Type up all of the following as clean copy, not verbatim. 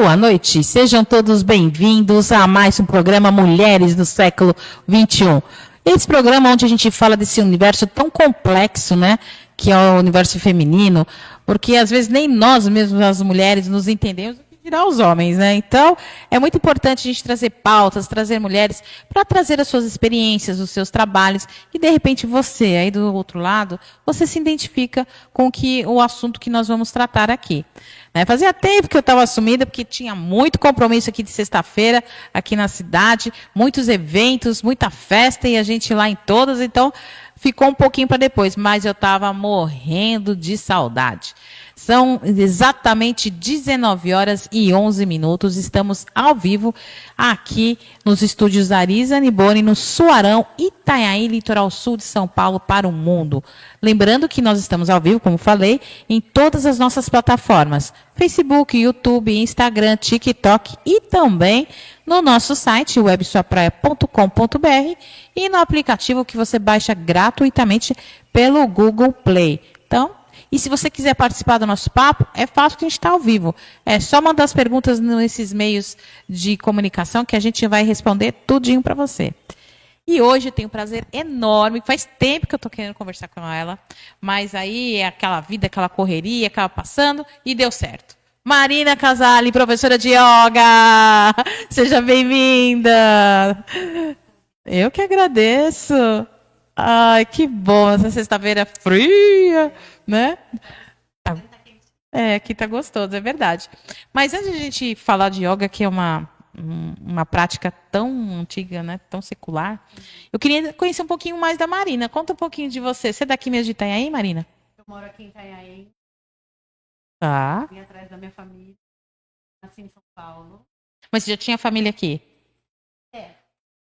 Boa noite, sejam todos bem-vindos a mais um programa Mulheres do Século XXI. Esse programa onde a gente fala desse universo tão complexo, né, que é o universo feminino, porque às vezes nem nós mesmos, as mulheres, nos entendemos, o que dirá os homens, né? Então, é muito importante a gente trazer pautas, trazer mulheres para trazer as suas experiências, os seus trabalhos, e de repente você, aí do outro lado, você se identifica com o assunto que nós vamos tratar aqui. Fazia tempo que eu estava sumida, porque tinha muito compromisso aqui de sexta-feira, aqui na cidade, muitos eventos, muita festa, e a gente lá em todas, então ficou um pouquinho para depois, mas eu estava morrendo de saudade. São exatamente 19h11, estamos ao vivo aqui nos estúdios Arisa Niboni, no Suarão, Itanhaém, litoral sul de São Paulo, para o mundo. Lembrando que nós estamos ao vivo, como falei, em todas as nossas plataformas, Facebook, YouTube, Instagram, TikTok e também no nosso site, websuapraia.com.br, e no aplicativo que você baixa gratuitamente pelo Google Play. Então, e se você quiser participar do nosso papo, é fácil que a gente está ao vivo. É só mandar as perguntas nesses meios de comunicação que a gente vai responder tudinho para você. E hoje eu tenho um prazer enorme, faz tempo que eu estou querendo conversar com ela, mas aí é aquela vida, aquela correria, acaba passando e deu certo. Marina Casali, professora de yoga, seja bem-vinda. Eu que agradeço. Ai, que bom, essa sexta-feira fria, né? Aqui tá gostoso, é verdade. Mas antes de a gente falar de yoga, que é uma prática tão antiga, né, tão secular, eu queria conhecer um pouquinho mais da Marina. Conta um pouquinho de você. Você é daqui mesmo de Itanhaém, Marina? Eu moro aqui em Itanhaém. Tá. Vim atrás da minha família. Nasci em São Paulo. Mas você já tinha família aqui?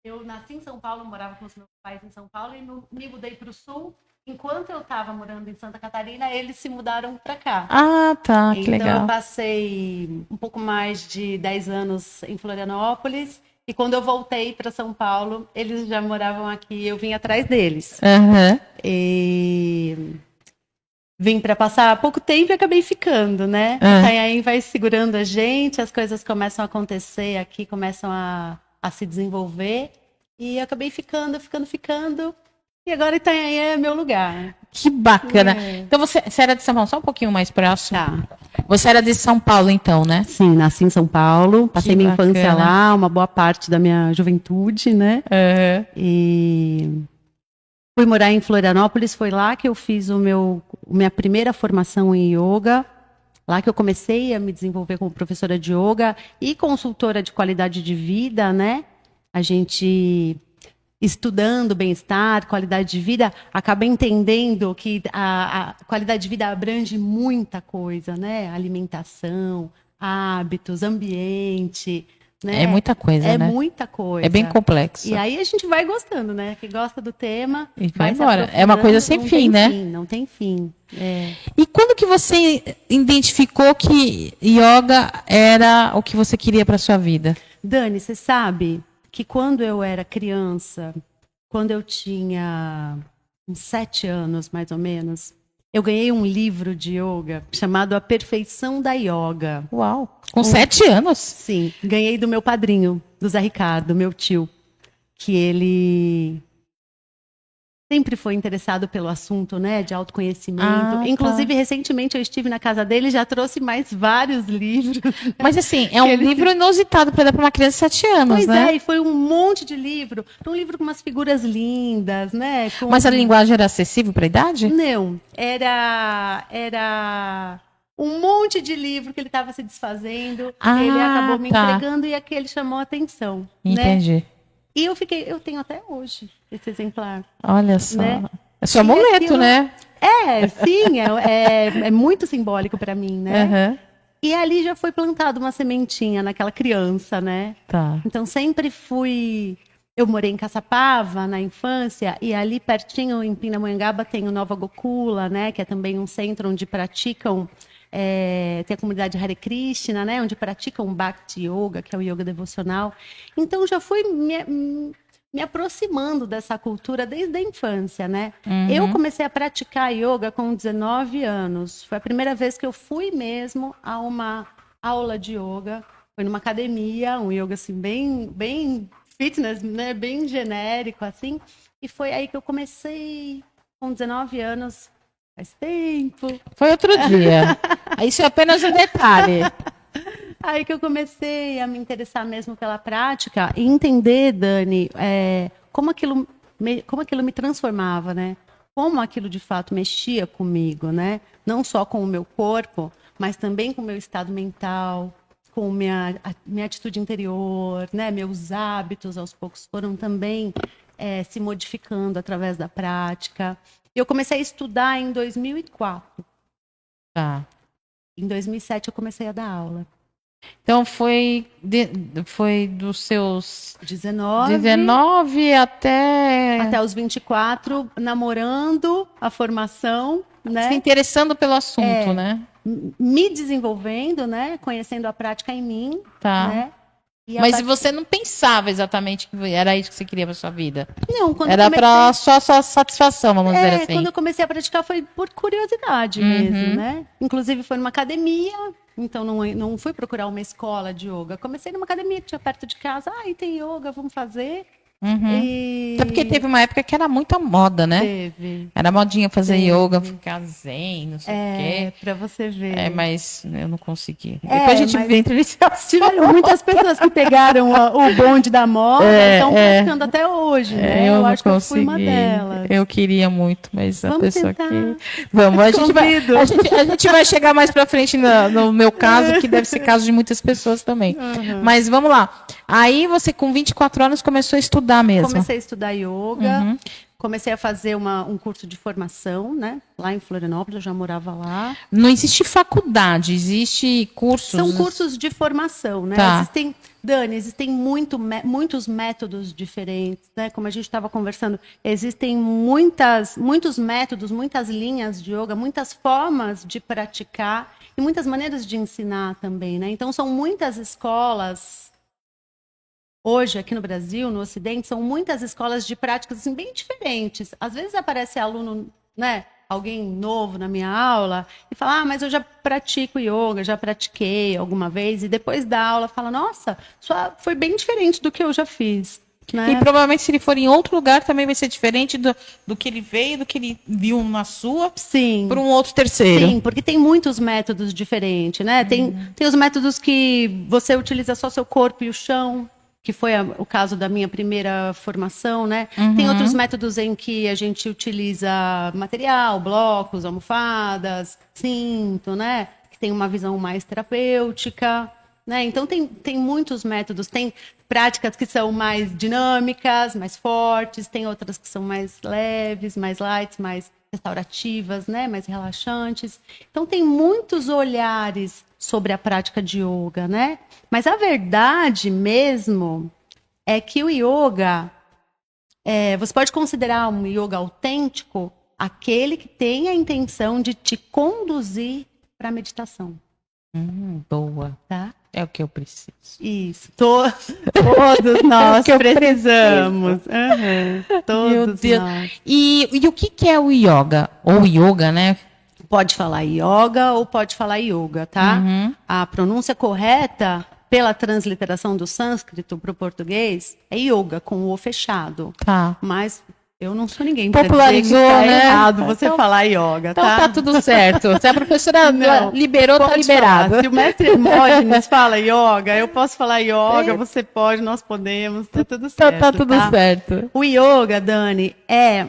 Eu nasci em São Paulo, morava com os meus pais em São Paulo e me mudei para o Sul. Enquanto eu estava morando em Santa Catarina, eles se mudaram para cá. Ah, tá, que legal. Então eu passei um pouco mais de 10 anos em Florianópolis e quando eu voltei para São Paulo, eles já moravam aqui, eu vim atrás deles. Uhum. E vim para passar pouco tempo e acabei ficando, né? Itanhaém vai segurando a gente, as coisas começam a acontecer aqui, começam a se desenvolver. E eu acabei ficando. E agora Itanhaém é meu lugar. Que bacana. Então você era de São Paulo, só um pouquinho mais próximo. Tá. Você era de São Paulo, então, né? Sim, nasci em São Paulo, passei minha infância lá, uma boa parte da minha juventude, né? Uhum. E fui morar em Florianópolis, foi lá que eu fiz minha primeira formação em yoga. Lá que eu comecei a me desenvolver como professora de yoga e consultora de qualidade de vida, né? A gente, estudando bem-estar, qualidade de vida, acaba entendendo que a qualidade de vida abrange muita coisa, né? Alimentação, hábitos, ambiente, né? É muita coisa, né? É muita coisa. É bem complexo. E aí a gente vai gostando, né? Que gosta do tema. E vai embora. É uma coisa sem fim, né? Não tem fim. E quando que você identificou que yoga era o que você queria para sua vida? Dani, você sabe que quando eu era criança, quando eu tinha uns 7 anos, mais ou menos, eu ganhei um livro de yoga chamado A Perfeição da Yoga. Uau! Com 7 anos? Sim, ganhei do meu padrinho, do Zé Ricardo, meu tio, que ele sempre foi interessado pelo assunto, né, de autoconhecimento. Inclusive, recentemente eu estive na casa dele e já trouxe mais vários livros. Mas assim, é um livro inusitado para dar para uma criança de 7 anos, pois né? E foi um monte de livro. Um livro com umas figuras lindas, né? Mas a linguagem era acessível para a idade? Não, era um monte de livro que ele estava se desfazendo. Ele acabou me entregando e aquele chamou a atenção. Entendi. Né? E eu tenho até hoje esse exemplar. Olha só. Né? É seu amuleto, né? Sim, é muito simbólico para mim, né? Uhum. E ali já foi plantada uma sementinha naquela criança, né? Tá. Então sempre fui. Eu morei em Caçapava na infância e ali pertinho em Pindamonhangaba tem o Nova Gokula, né? Que é também um centro onde praticam tem a comunidade Hare Krishna, né? Onde praticam Bhakti Yoga, que é o yoga devocional. Então já fui me aproximando dessa cultura desde a infância, né? Uhum. Eu comecei a praticar yoga com 19 anos. Foi a primeira vez que eu fui mesmo a uma aula de yoga. Foi numa academia, um yoga assim bem fitness, né? Bem genérico assim. E foi aí que eu comecei com 19 anos. Faz tempo. Foi outro dia. Isso é apenas um detalhe. Aí que eu comecei a me interessar mesmo pela prática e entender, Dani, como aquilo me transformava, né? Como aquilo de fato mexia comigo, né? Não só com o meu corpo, mas também com o meu estado mental, com minha atitude interior, né? Meus hábitos aos poucos foram também se modificando através da prática. Eu comecei a estudar em 2004. Tá. Em 2007 eu comecei a dar aula. Então foi dos seus 19 até os 24, namorando a formação, né? se interessando pelo assunto, né? Me desenvolvendo, né? Conhecendo a prática em mim, Tá. né? Mas você não pensava exatamente que era isso que você queria para sua vida? Não, quando era eu comecei... para sua satisfação, vamos dizer assim. Quando eu comecei a praticar foi por curiosidade mesmo, né? Inclusive foi numa academia, então não fui procurar uma escola de yoga. Comecei numa academia que tinha perto de casa. Ah, e tem yoga, vamos fazer. Até porque teve uma época que era muita moda, né? Teve. Era modinha fazer yoga, ficar zen, não sei o quê. Pra você ver. Mas eu não consegui. Depois a gente entra nesse assunto. Tiveram muitas pessoas que pegaram o bonde da moda e estão praticando até hoje, né? Eu acho não que eu fui uma delas. Eu queria muito, mas a pessoa tentar. que... Vamos, a gente vai chegar mais pra frente no meu caso, que deve ser caso de muitas pessoas também. Mas vamos lá. Aí você, com 24 anos, começou a estudar mesmo. Comecei a estudar yoga, comecei a fazer um curso de formação, né? Lá em Florianópolis, eu já morava lá. Não existe faculdade, existe cursos. São cursos de formação, né? Tá. Existem muitos métodos diferentes, né? Como a gente estava conversando, existem muitos métodos, muitas linhas de yoga, muitas formas de praticar e muitas maneiras de ensinar também, né? Então, são muitas escolas. Hoje, aqui no Brasil, no Ocidente, são muitas escolas de práticas assim, bem diferentes. Às vezes aparece aluno, né, alguém novo na minha aula e fala, mas eu já pratico yoga, já pratiquei alguma vez, e depois da aula fala, nossa, foi bem diferente do que eu já fiz. Né? E provavelmente se ele for em outro lugar também vai ser diferente do que ele veio, do que ele viu na sua, para um outro terceiro. Sim, porque tem muitos métodos diferentes, né? Tem os métodos que você utiliza só seu corpo e o chão, que foi o caso da minha primeira formação, né? Tem outros métodos em que a gente utiliza material, blocos, almofadas, cinto, né? Que tem uma visão mais terapêutica, né? Então tem muitos métodos, tem práticas que são mais dinâmicas, mais fortes, tem outras que são mais leves, mais light, mais restaurativas, né? Mais relaxantes. Então tem muitos olhares sobre a prática de yoga, né? Mas a verdade mesmo é que o yoga, você pode considerar um yoga autêntico aquele que tem a intenção de te conduzir para a meditação. Boa. Tá? É o que eu preciso. Isso. Todos nós precisamos. Todos nós. E o que é o yoga? Ou yoga, né? Pode falar yoga ou pode falar yoga, tá? A pronúncia correta, pela transliteração do sânscrito para o português, é yoga, com o O fechado. Tá. Mas eu não sou ninguém para popularizou, dizer que tá né? errado você falar yoga, tá? Então tá tudo certo. Se a professora liberou, tá liberado. Falar. Se o mestre Hermógenes fala yoga, eu posso falar yoga, você pode, nós podemos, tá tudo certo. Tá tudo certo. O yoga, Dani, é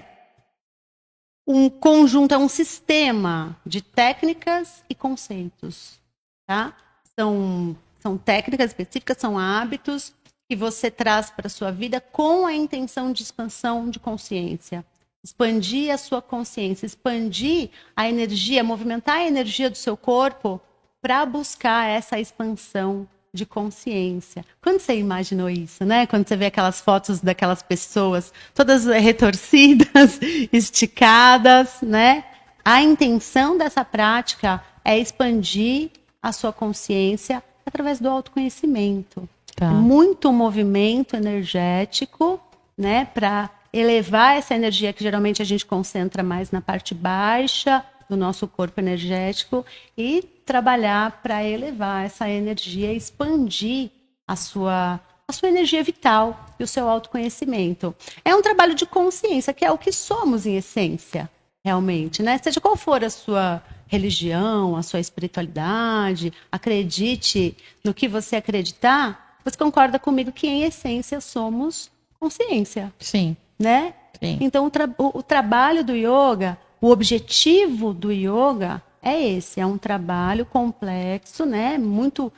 um conjunto, é um sistema de técnicas e conceitos, tá? São técnicas específicas, são hábitos que você traz para a sua vida com a intenção de expansão de consciência. Expandir a sua consciência, expandir a energia, movimentar a energia do seu corpo para buscar essa expansão de consciência. Quando você imaginou isso, né? Quando você vê aquelas fotos daquelas pessoas todas retorcidas, esticadas, né? A intenção dessa prática é expandir a sua consciência através do autoconhecimento. Tá. Muito movimento energético, né? Para elevar essa energia que geralmente a gente concentra mais na parte baixa do nosso corpo energético e trabalhar para elevar essa energia, expandir a sua energia vital e o seu autoconhecimento. É um trabalho de consciência, que é o que somos em essência, realmente, né? Seja qual for a sua religião, a sua espiritualidade, acredite no que você acreditar, você concorda comigo que em essência somos consciência, Sim. né? Sim. Então o trabalho do yoga, o objetivo do yoga é esse, é um trabalho complexo, né? Muito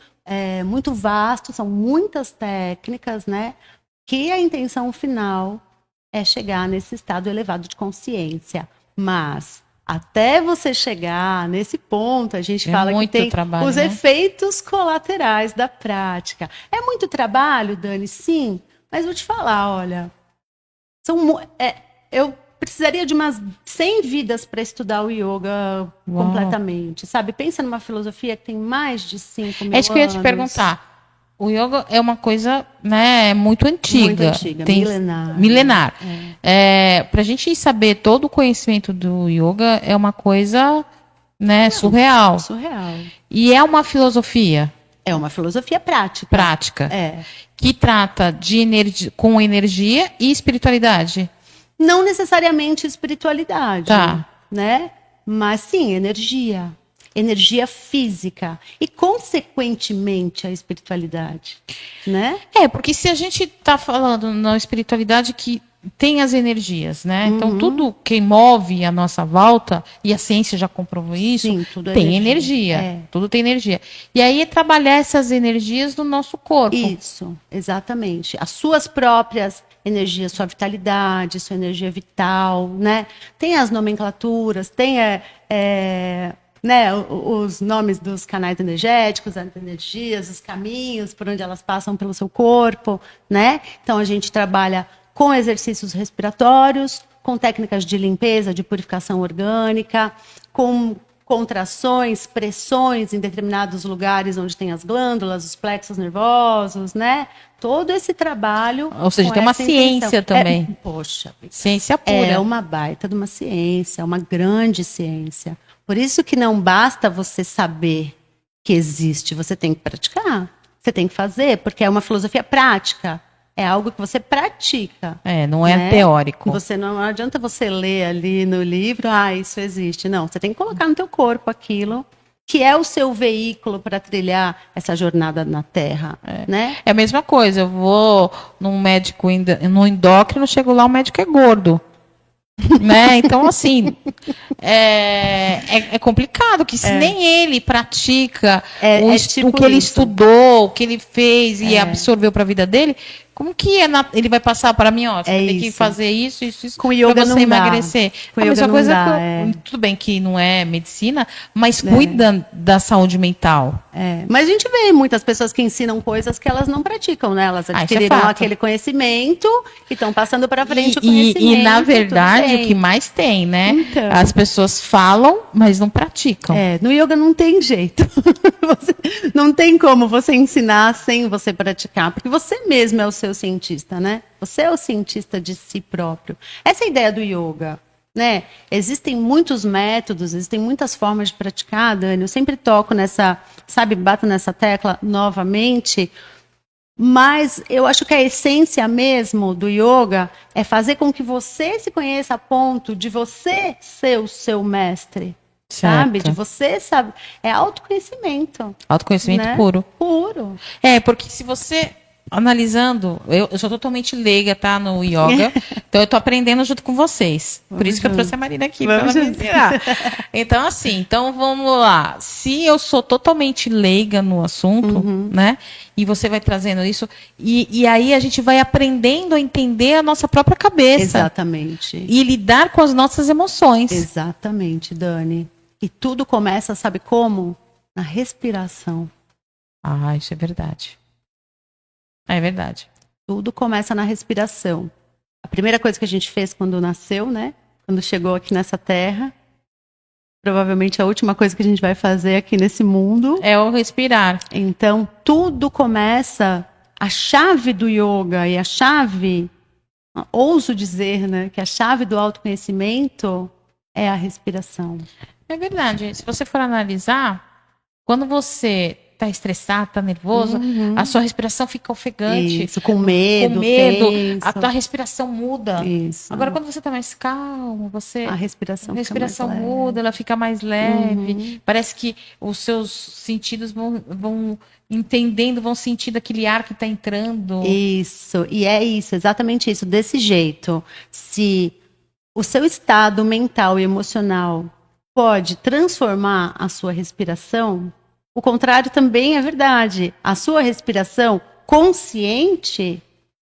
vasto, são muitas técnicas, né? Que a intenção final é chegar nesse estado elevado de consciência. Mas até você chegar nesse ponto, a gente fala que tem os efeitos colaterais da prática. É muito trabalho, Dani? Sim, mas vou te falar, olha, eu precisaria de umas 100 vidas para estudar o yoga completamente, sabe? Pensa numa filosofia que tem mais de 5 mil anos. É isso que eu ia te perguntar. O yoga é uma coisa, né, muito antiga. Muito antiga, milenar. Milenar. Para a gente saber todo o conhecimento do yoga é uma coisa, né, surreal. Surreal. E é uma filosofia. É uma filosofia prática. Prática. Que trata de com energia e espiritualidade. Não necessariamente espiritualidade, né? Mas sim, energia física e, consequentemente, a espiritualidade, né? Porque se a gente está falando na espiritualidade que tem as energias, né? Então, tudo que move a nossa volta, e a ciência já comprovou isso, sim, tudo tem energia. Tudo tem energia. E aí é trabalhar essas energias no nosso corpo. Isso, exatamente. As suas próprias energias, sua vitalidade, sua energia vital, né? Tem as nomenclaturas, tem né, os nomes dos canais energéticos, as energias, os caminhos por onde elas passam pelo seu corpo, né? Então a gente trabalha com exercícios respiratórios, com técnicas de limpeza, de purificação orgânica, com contrações, pressões em determinados lugares onde tem as glândulas, os plexos nervosos, né? Todo esse trabalho. Ou seja, tem uma ciência também. Poxa, ciência pura. É uma baita de uma ciência, uma grande ciência. Por isso que não basta você saber que existe, você tem que praticar, você tem que fazer, porque é uma filosofia prática. É algo que você pratica. Não é teórico. Você não adianta você ler ali no livro, isso existe. Não, você tem que colocar no teu corpo aquilo que é o seu veículo para trilhar essa jornada na Terra, né? É a mesma coisa, eu vou num médico, no endócrino, chego lá, o médico é gordo. Né? Então, assim, é complicado, que se nem ele pratica tipo o que ele estudou, o que ele fez e absorveu para a vida dele, como que ele vai passar para mim, ó, você tem que fazer isso com yoga para você não emagrecer. Com a mesma coisa tudo bem que não é medicina, mas cuida da saúde mental. Mas a gente vê muitas pessoas que ensinam coisas que elas não praticam, né? Elas adquiriram aquele conhecimento e estão passando para frente o conhecimento. E na verdade, o que mais tem, né? Então. As pessoas falam, mas não praticam. No yoga não tem jeito. Não tem como você ensinar sem você praticar, porque você mesmo é o seu cientista, né? Você é o cientista de si próprio. Essa é a ideia do yoga, né? Existem muitos métodos, existem muitas formas de praticar, Dani. Eu sempre toco bato nessa tecla novamente, mas eu acho que a essência mesmo do yoga é fazer com que você se conheça a ponto de você ser o seu mestre. Certo. Sabe? De você, sabe? É autoconhecimento. Autoconhecimento, né? Puro. Porque se você, analisando, eu sou totalmente leiga, tá, no yoga, então eu tô aprendendo junto com vocês. Por isso que eu trouxe a Marina aqui para ela me ensinar. Então, assim, vamos lá. Se eu sou totalmente leiga no assunto, né, e você vai trazendo isso, e aí a gente vai aprendendo a entender a nossa própria cabeça. Exatamente. E lidar com as nossas emoções. Exatamente, Dani. E tudo começa, sabe como? Na respiração. Isso é verdade. É verdade. Tudo começa na respiração. A primeira coisa que a gente fez quando nasceu, né? Quando chegou aqui nessa terra. Provavelmente a última coisa que a gente vai fazer aqui nesse mundo. É o respirar. Então, tudo começa. A chave do yoga e a chave, ouso dizer, né? Que a chave do autoconhecimento é a respiração. É verdade. Se você for analisar, quando você tá estressado, tá nervoso, a sua respiração fica ofegante. Isso, com medo, tenso. A tua respiração muda. Isso. Agora, quando você tá mais calmo, A respiração muda, ela fica mais leve. Parece que os seus sentidos vão entendendo, vão sentindo aquele ar que tá entrando. Isso, e é isso, exatamente isso, desse jeito. Se o seu estado mental e emocional pode transformar a sua respiração, o contrário também é verdade. A sua respiração consciente,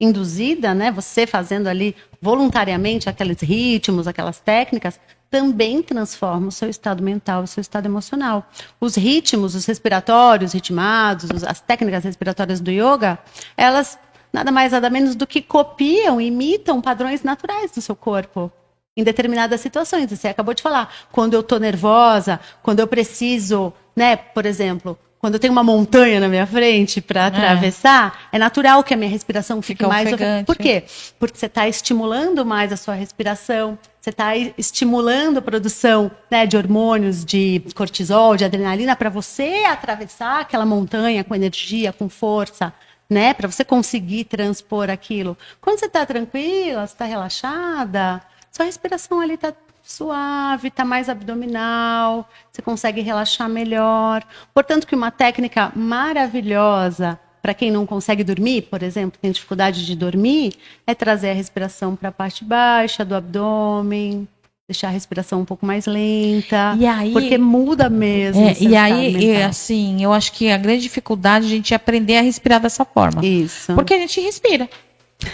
induzida, né, você fazendo ali voluntariamente aqueles ritmos, aquelas técnicas, também transforma o seu estado mental, o seu estado emocional. Os ritmos, os respiratórios ritmados, as técnicas respiratórias do yoga, elas nada mais nada menos do que copiam, imitam padrões naturais do seu corpo. Em determinadas situações, você acabou de falar, quando eu estou nervosa, quando eu preciso, né, por exemplo, quando eu tenho uma montanha na minha frente para atravessar, é natural que a minha respiração fique mais ofegante. Por quê? Porque você está estimulando mais a sua respiração, você está estimulando a produção, né, de hormônios, de cortisol, de adrenalina, para você atravessar aquela montanha com energia, com força, né, para você conseguir transpor aquilo. Quando você está tranquila, você está relaxada, sua respiração ali está suave, está mais abdominal, você consegue relaxar melhor. Portanto, que uma técnica maravilhosa para quem não consegue dormir, por exemplo, tem dificuldade de dormir, é trazer a respiração para a parte baixa do abdômen, deixar a respiração um pouco mais lenta, e aí, porque muda mesmo. E aí, assim, eu acho que a grande dificuldade é a gente aprender a respirar dessa forma. Isso. Porque a gente respira.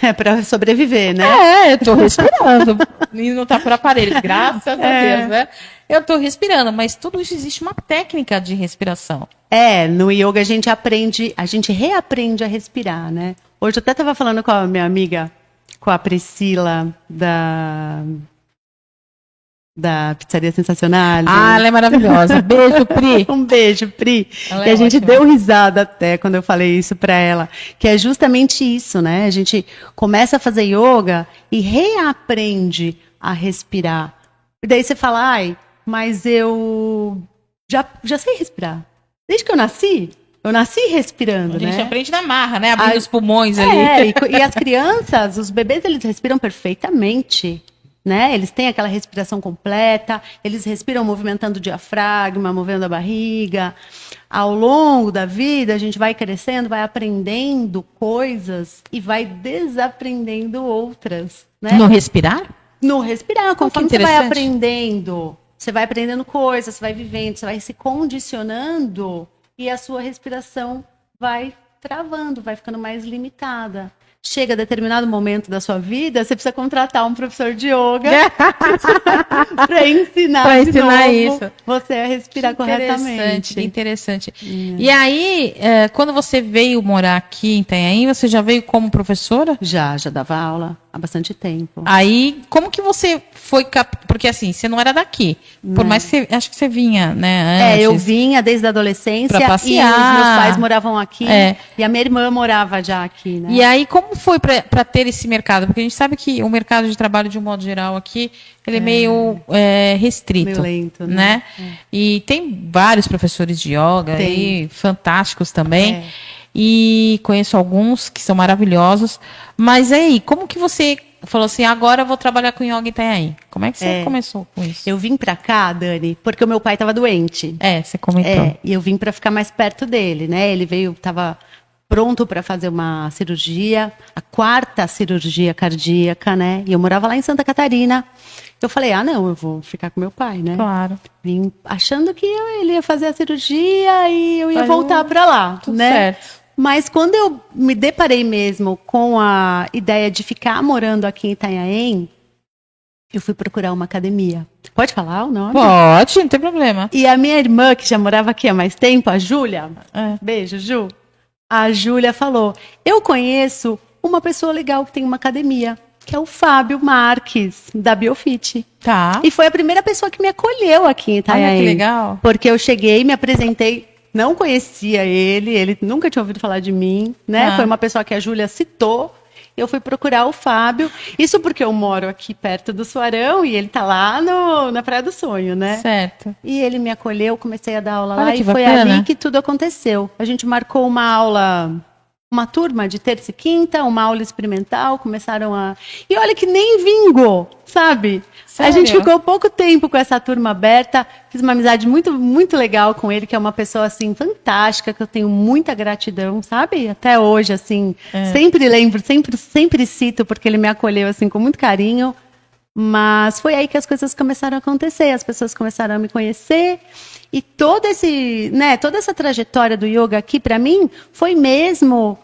É para sobreviver, né? Eu tô respirando. E não tá por aparelho, graças a Deus, né? Eu tô respirando, mas tudo isso existe uma técnica de respiração. No yoga a gente aprende, a gente reaprende a respirar, né? Hoje eu até estava falando com a minha amiga, com a Priscila, da Pizzaria Sensacional. Ela é maravilhosa. Beijo, Pri. Um beijo, Pri. Ela e a gente ótima. deu risada até quando eu falei isso para ela, que é justamente isso, né? A gente começa a fazer yoga e reaprende a respirar. E daí você fala, mas eu já sei respirar. Desde que eu nasci respirando, A gente né? aprende na marra, né? Abrindo os pulmões ali. E as crianças, os bebês, eles respiram perfeitamente. Né? Eles têm aquela respiração completa, eles respiram movimentando o diafragma, movendo a barriga. Ao longo da vida, a gente vai crescendo, vai aprendendo coisas e vai desaprendendo outras. Né? No respirar? No respirar, conforme você vai aprendendo coisas, você vai vivendo, você vai se condicionando e a sua respiração vai travando, vai ficando mais limitada. Chega a determinado momento da sua vida, você precisa contratar um professor de yoga para ensinar de novo isso. você a respirar corretamente. Interessante. E aí, quando você veio morar aqui em Itanhaém, você já veio como professora? Já dava aula há bastante tempo. Aí, como que você foi... Porque assim, você não era daqui. Por mais que você... Acho que você vinha, né? Antes, eu vinha desde a adolescência pra passear. E os meus pais moravam aqui e a minha irmã morava já aqui, né? E aí, como foi para ter esse mercado? Porque a gente sabe que o mercado de trabalho, de um modo geral, aqui, ele é meio restrito. Meio lento, né? E tem vários professores de yoga aí, fantásticos também. E conheço alguns que são maravilhosos. Mas aí, como que você falou assim, agora eu vou trabalhar com yoga em Itanhaém? Como é que você começou com isso? Eu vim pra cá, Dani, porque o meu pai estava doente. Você comentou. E eu vim para ficar mais perto dele, né? Ele estava pronto para fazer uma cirurgia, a 4ª cirurgia cardíaca, né? E eu morava lá em Santa Catarina. Eu falei, não, eu vou ficar com meu pai, né? Claro. Vim achando que ele ia fazer a cirurgia e eu ia voltar para lá, tudo né? Certo. Mas quando eu me deparei mesmo com a ideia de ficar morando aqui em Itanhaém, eu fui procurar uma academia. Pode falar o nome? Pode, não tem problema. E a minha irmã, que já morava aqui há mais tempo, a Júlia, beijo, Ju. A Júlia falou, eu conheço uma pessoa legal que tem uma academia, que é o Fábio Marques, da Biofit. Tá. E foi a primeira pessoa que me acolheu aqui em Itanhaém. Olha que legal. Porque eu cheguei, me apresentei, não conhecia ele nunca tinha ouvido falar de mim, né? Foi uma pessoa que a Júlia citou. eu fui procurar o Fábio. Isso porque eu moro aqui perto do Suarão e ele tá lá na Praia do Sonho, né? Certo. E ele me acolheu, comecei a dar aula Olha lá que e foi bacana. ali que tudo aconteceu. A gente marcou uma aula, uma turma de terça e quinta, uma aula experimental, começaram a... E olha que nem vingou, sabe? Sério? A gente ficou pouco tempo com essa turma aberta, fiz uma amizade muito, muito legal com ele, que é uma pessoa, assim, fantástica, que eu tenho muita gratidão, sabe? Até hoje, assim, sempre lembro, sempre cito, porque ele me acolheu, assim, com muito carinho. Mas foi aí que as coisas começaram a acontecer, as pessoas começaram a me conhecer e toda essa trajetória do yoga aqui para mim foi mesmo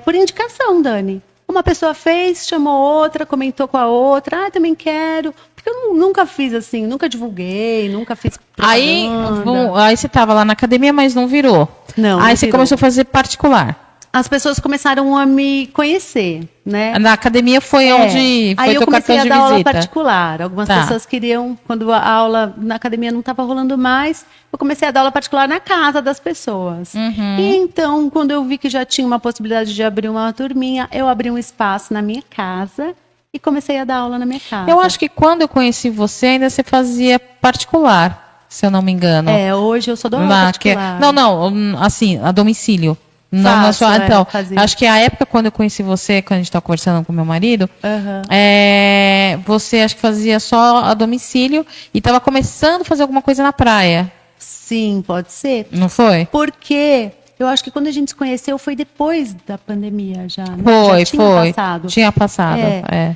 por indicação, Dani. Uma pessoa fez, chamou outra, comentou com a outra, também quero, porque eu nunca fiz assim, nunca divulguei, nunca fiz propaganda. Aí você estava lá na academia, mas não virou. Não, aí não você virou. começou a fazer particular. As pessoas começaram a me conhecer, né? Na academia foi onde foi Aí eu teu comecei cartão a de dar aula visita. particular. Algumas Tá. pessoas queriam, quando a aula na academia não estava rolando mais, eu comecei a dar aula particular na casa das pessoas. E então, quando eu vi que já tinha uma possibilidade de abrir uma turminha, eu abri um espaço na minha casa e comecei a dar aula na minha casa. Eu acho que quando eu conheci você, ainda você fazia particular, se eu não me engano. Hoje eu sou aula Lá, particular. Não, assim, a domicílio. Não na Faço, sua. Então, fazia. acho que a época quando eu conheci você, quando a gente estava conversando com meu marido, Aham. você acho que fazia só a domicílio e estava começando a fazer alguma coisa na praia. Sim, pode ser. Não foi? Porque eu acho que quando a gente se conheceu foi depois da pandemia já, né? Foi, Já tinha foi. passado. Tinha passado.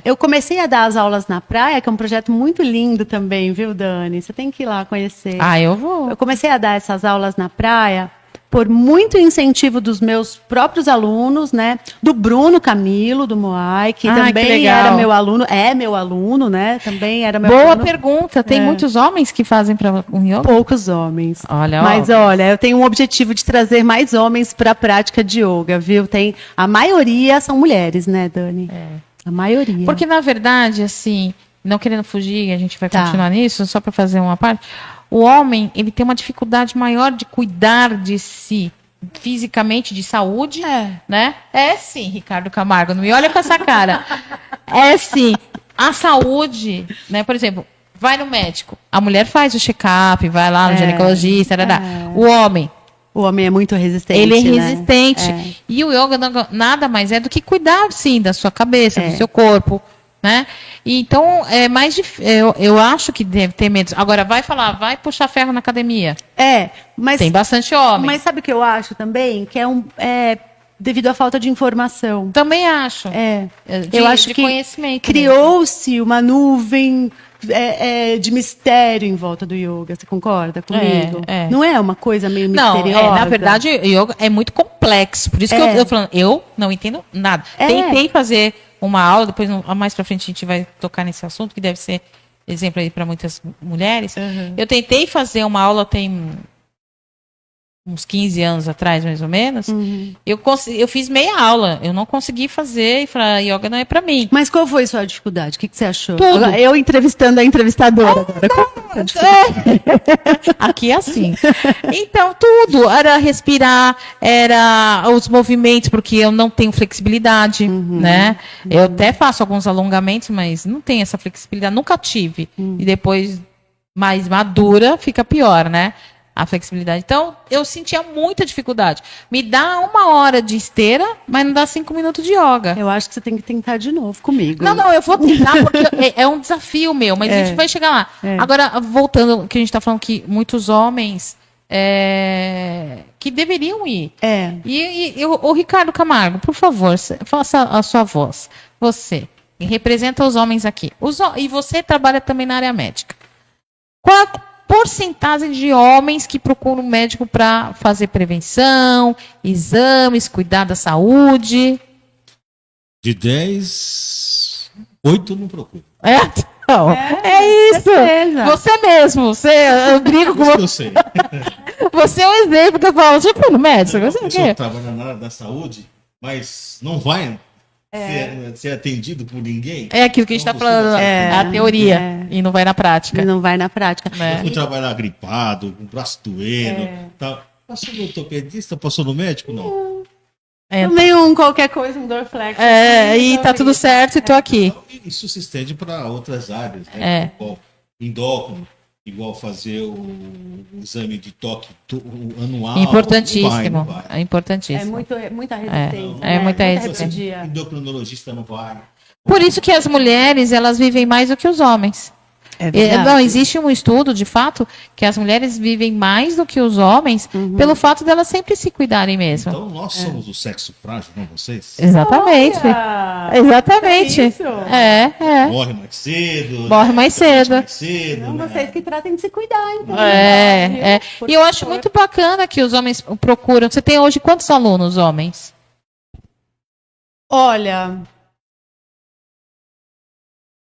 Eu comecei a dar as aulas na praia, que é um projeto muito lindo também, viu, Dani? Você tem que ir lá conhecer. Ah, eu vou. Eu comecei a dar essas aulas na praia por muito incentivo dos meus próprios alunos, né? Do Bruno Camilo, do Moai, que Ah, que também legal. era meu aluno, é meu aluno, né? Também era meu Boa aluno. pergunta. Tem muitos homens que fazem para um yoga? Poucos homens. Olha, Mas olha, eu tenho um objetivo de trazer mais homens para a prática de yoga, viu? A maioria são mulheres, né, Dani? A maioria. Porque, na verdade, assim, não querendo fugir, a gente vai Tá. continuar nisso, só para fazer uma parte. O homem, ele tem uma dificuldade maior de cuidar de si, fisicamente, de saúde, né? É sim, Ricardo Camargo, não me olha com essa cara. É sim. A saúde, né? Por exemplo, vai no médico, a mulher faz o check-up, vai lá no ginecologista, o homem, O homem é muito resistente. ele é né? resistente. E o yoga nada mais é do que cuidar, sim, da sua cabeça, do seu corpo, né? E então, é mais difícil. Eu acho que deve ter medo. Agora, vai puxar ferro na academia. Mas Tem bastante homem. Mas sabe o que eu acho também? Que devido à falta de informação. Também acho. Eu acho de que conhecimento. criou-se uma nuvem de mistério em volta do yoga. Você concorda comigo? Não é uma coisa meio misteriosa? Não, na verdade, o yoga é muito complexo. Por isso que eu falando, eu não entendo nada. Tentei fazer uma aula, depois mais pra frente a gente vai tocar nesse assunto, que deve ser exemplo aí para muitas mulheres. Eu tentei fazer uma aula tem uns 15 anos atrás, mais ou menos. Eu fiz meia aula. Eu não consegui fazer e falei, yoga não é para mim. Mas qual foi a sua dificuldade? O que você achou? Tudo. Eu entrevistando a entrevistadora agora. Aqui é assim. Então, tudo. Era respirar, era os movimentos, porque eu não tenho flexibilidade, né? Eu até faço alguns alongamentos, mas não tenho essa flexibilidade. Nunca tive. E depois, mais madura, fica pior, né? A flexibilidade. Então, eu sentia muita dificuldade. Me dá 1 hora de esteira, mas não dá 5 minutos de yoga. Eu acho que você tem que tentar de novo comigo. Não, eu vou tentar, porque é um desafio meu, mas a gente vai chegar lá. Agora, voltando, que a gente está falando que muitos homens que deveriam ir. O Ricardo Camargo, por favor, faça a sua voz. Você representa os homens aqui. E você trabalha também na área médica. Qual a porcentagem de homens que procuram um médico para fazer prevenção, exames, cuidar da saúde? De 10, 8 não procura. É isso. Certeza. Você mesmo. Eu brigo com Isso que você. eu sei. Você é um exemplo que eu falo, tipo, no médico. A Você o pessoa quê? trabalha na área da saúde, mas não vai ser atendido por ninguém. É aquilo que a gente está falando, a teoria, e não vai na prática. Não vai na prática. Eu fui trabalhar gripado, com o braço doendo. Tal. Passou no ortopedista, passou no médico? Não. Tomei qualquer coisa, um Dorflex. E tá tudo certo e tô aqui. Isso se estende para outras áreas, É. né? Igual endócrino, igual fazer o exame de toque anual. Importantíssimo. Não vai. É importantíssimo. Muita resistência. É muita resistência. rebeldia. Endocrinologista não vai. Por isso que as mulheres, elas vivem mais do que os homens. Não, existe um estudo, de fato, que as mulheres vivem mais do que os homens pelo fato delas sempre se cuidarem mesmo. Então nós somos o sexo frágil, não vocês? Exatamente. Olha! Exatamente. É isso? Morre mais cedo. Morre mais cedo. Mais cedo, Não, né? vocês que tratem de se cuidar, então. Por E eu acho favor. muito bacana que os homens procuram. Você tem hoje quantos alunos homens? Olha.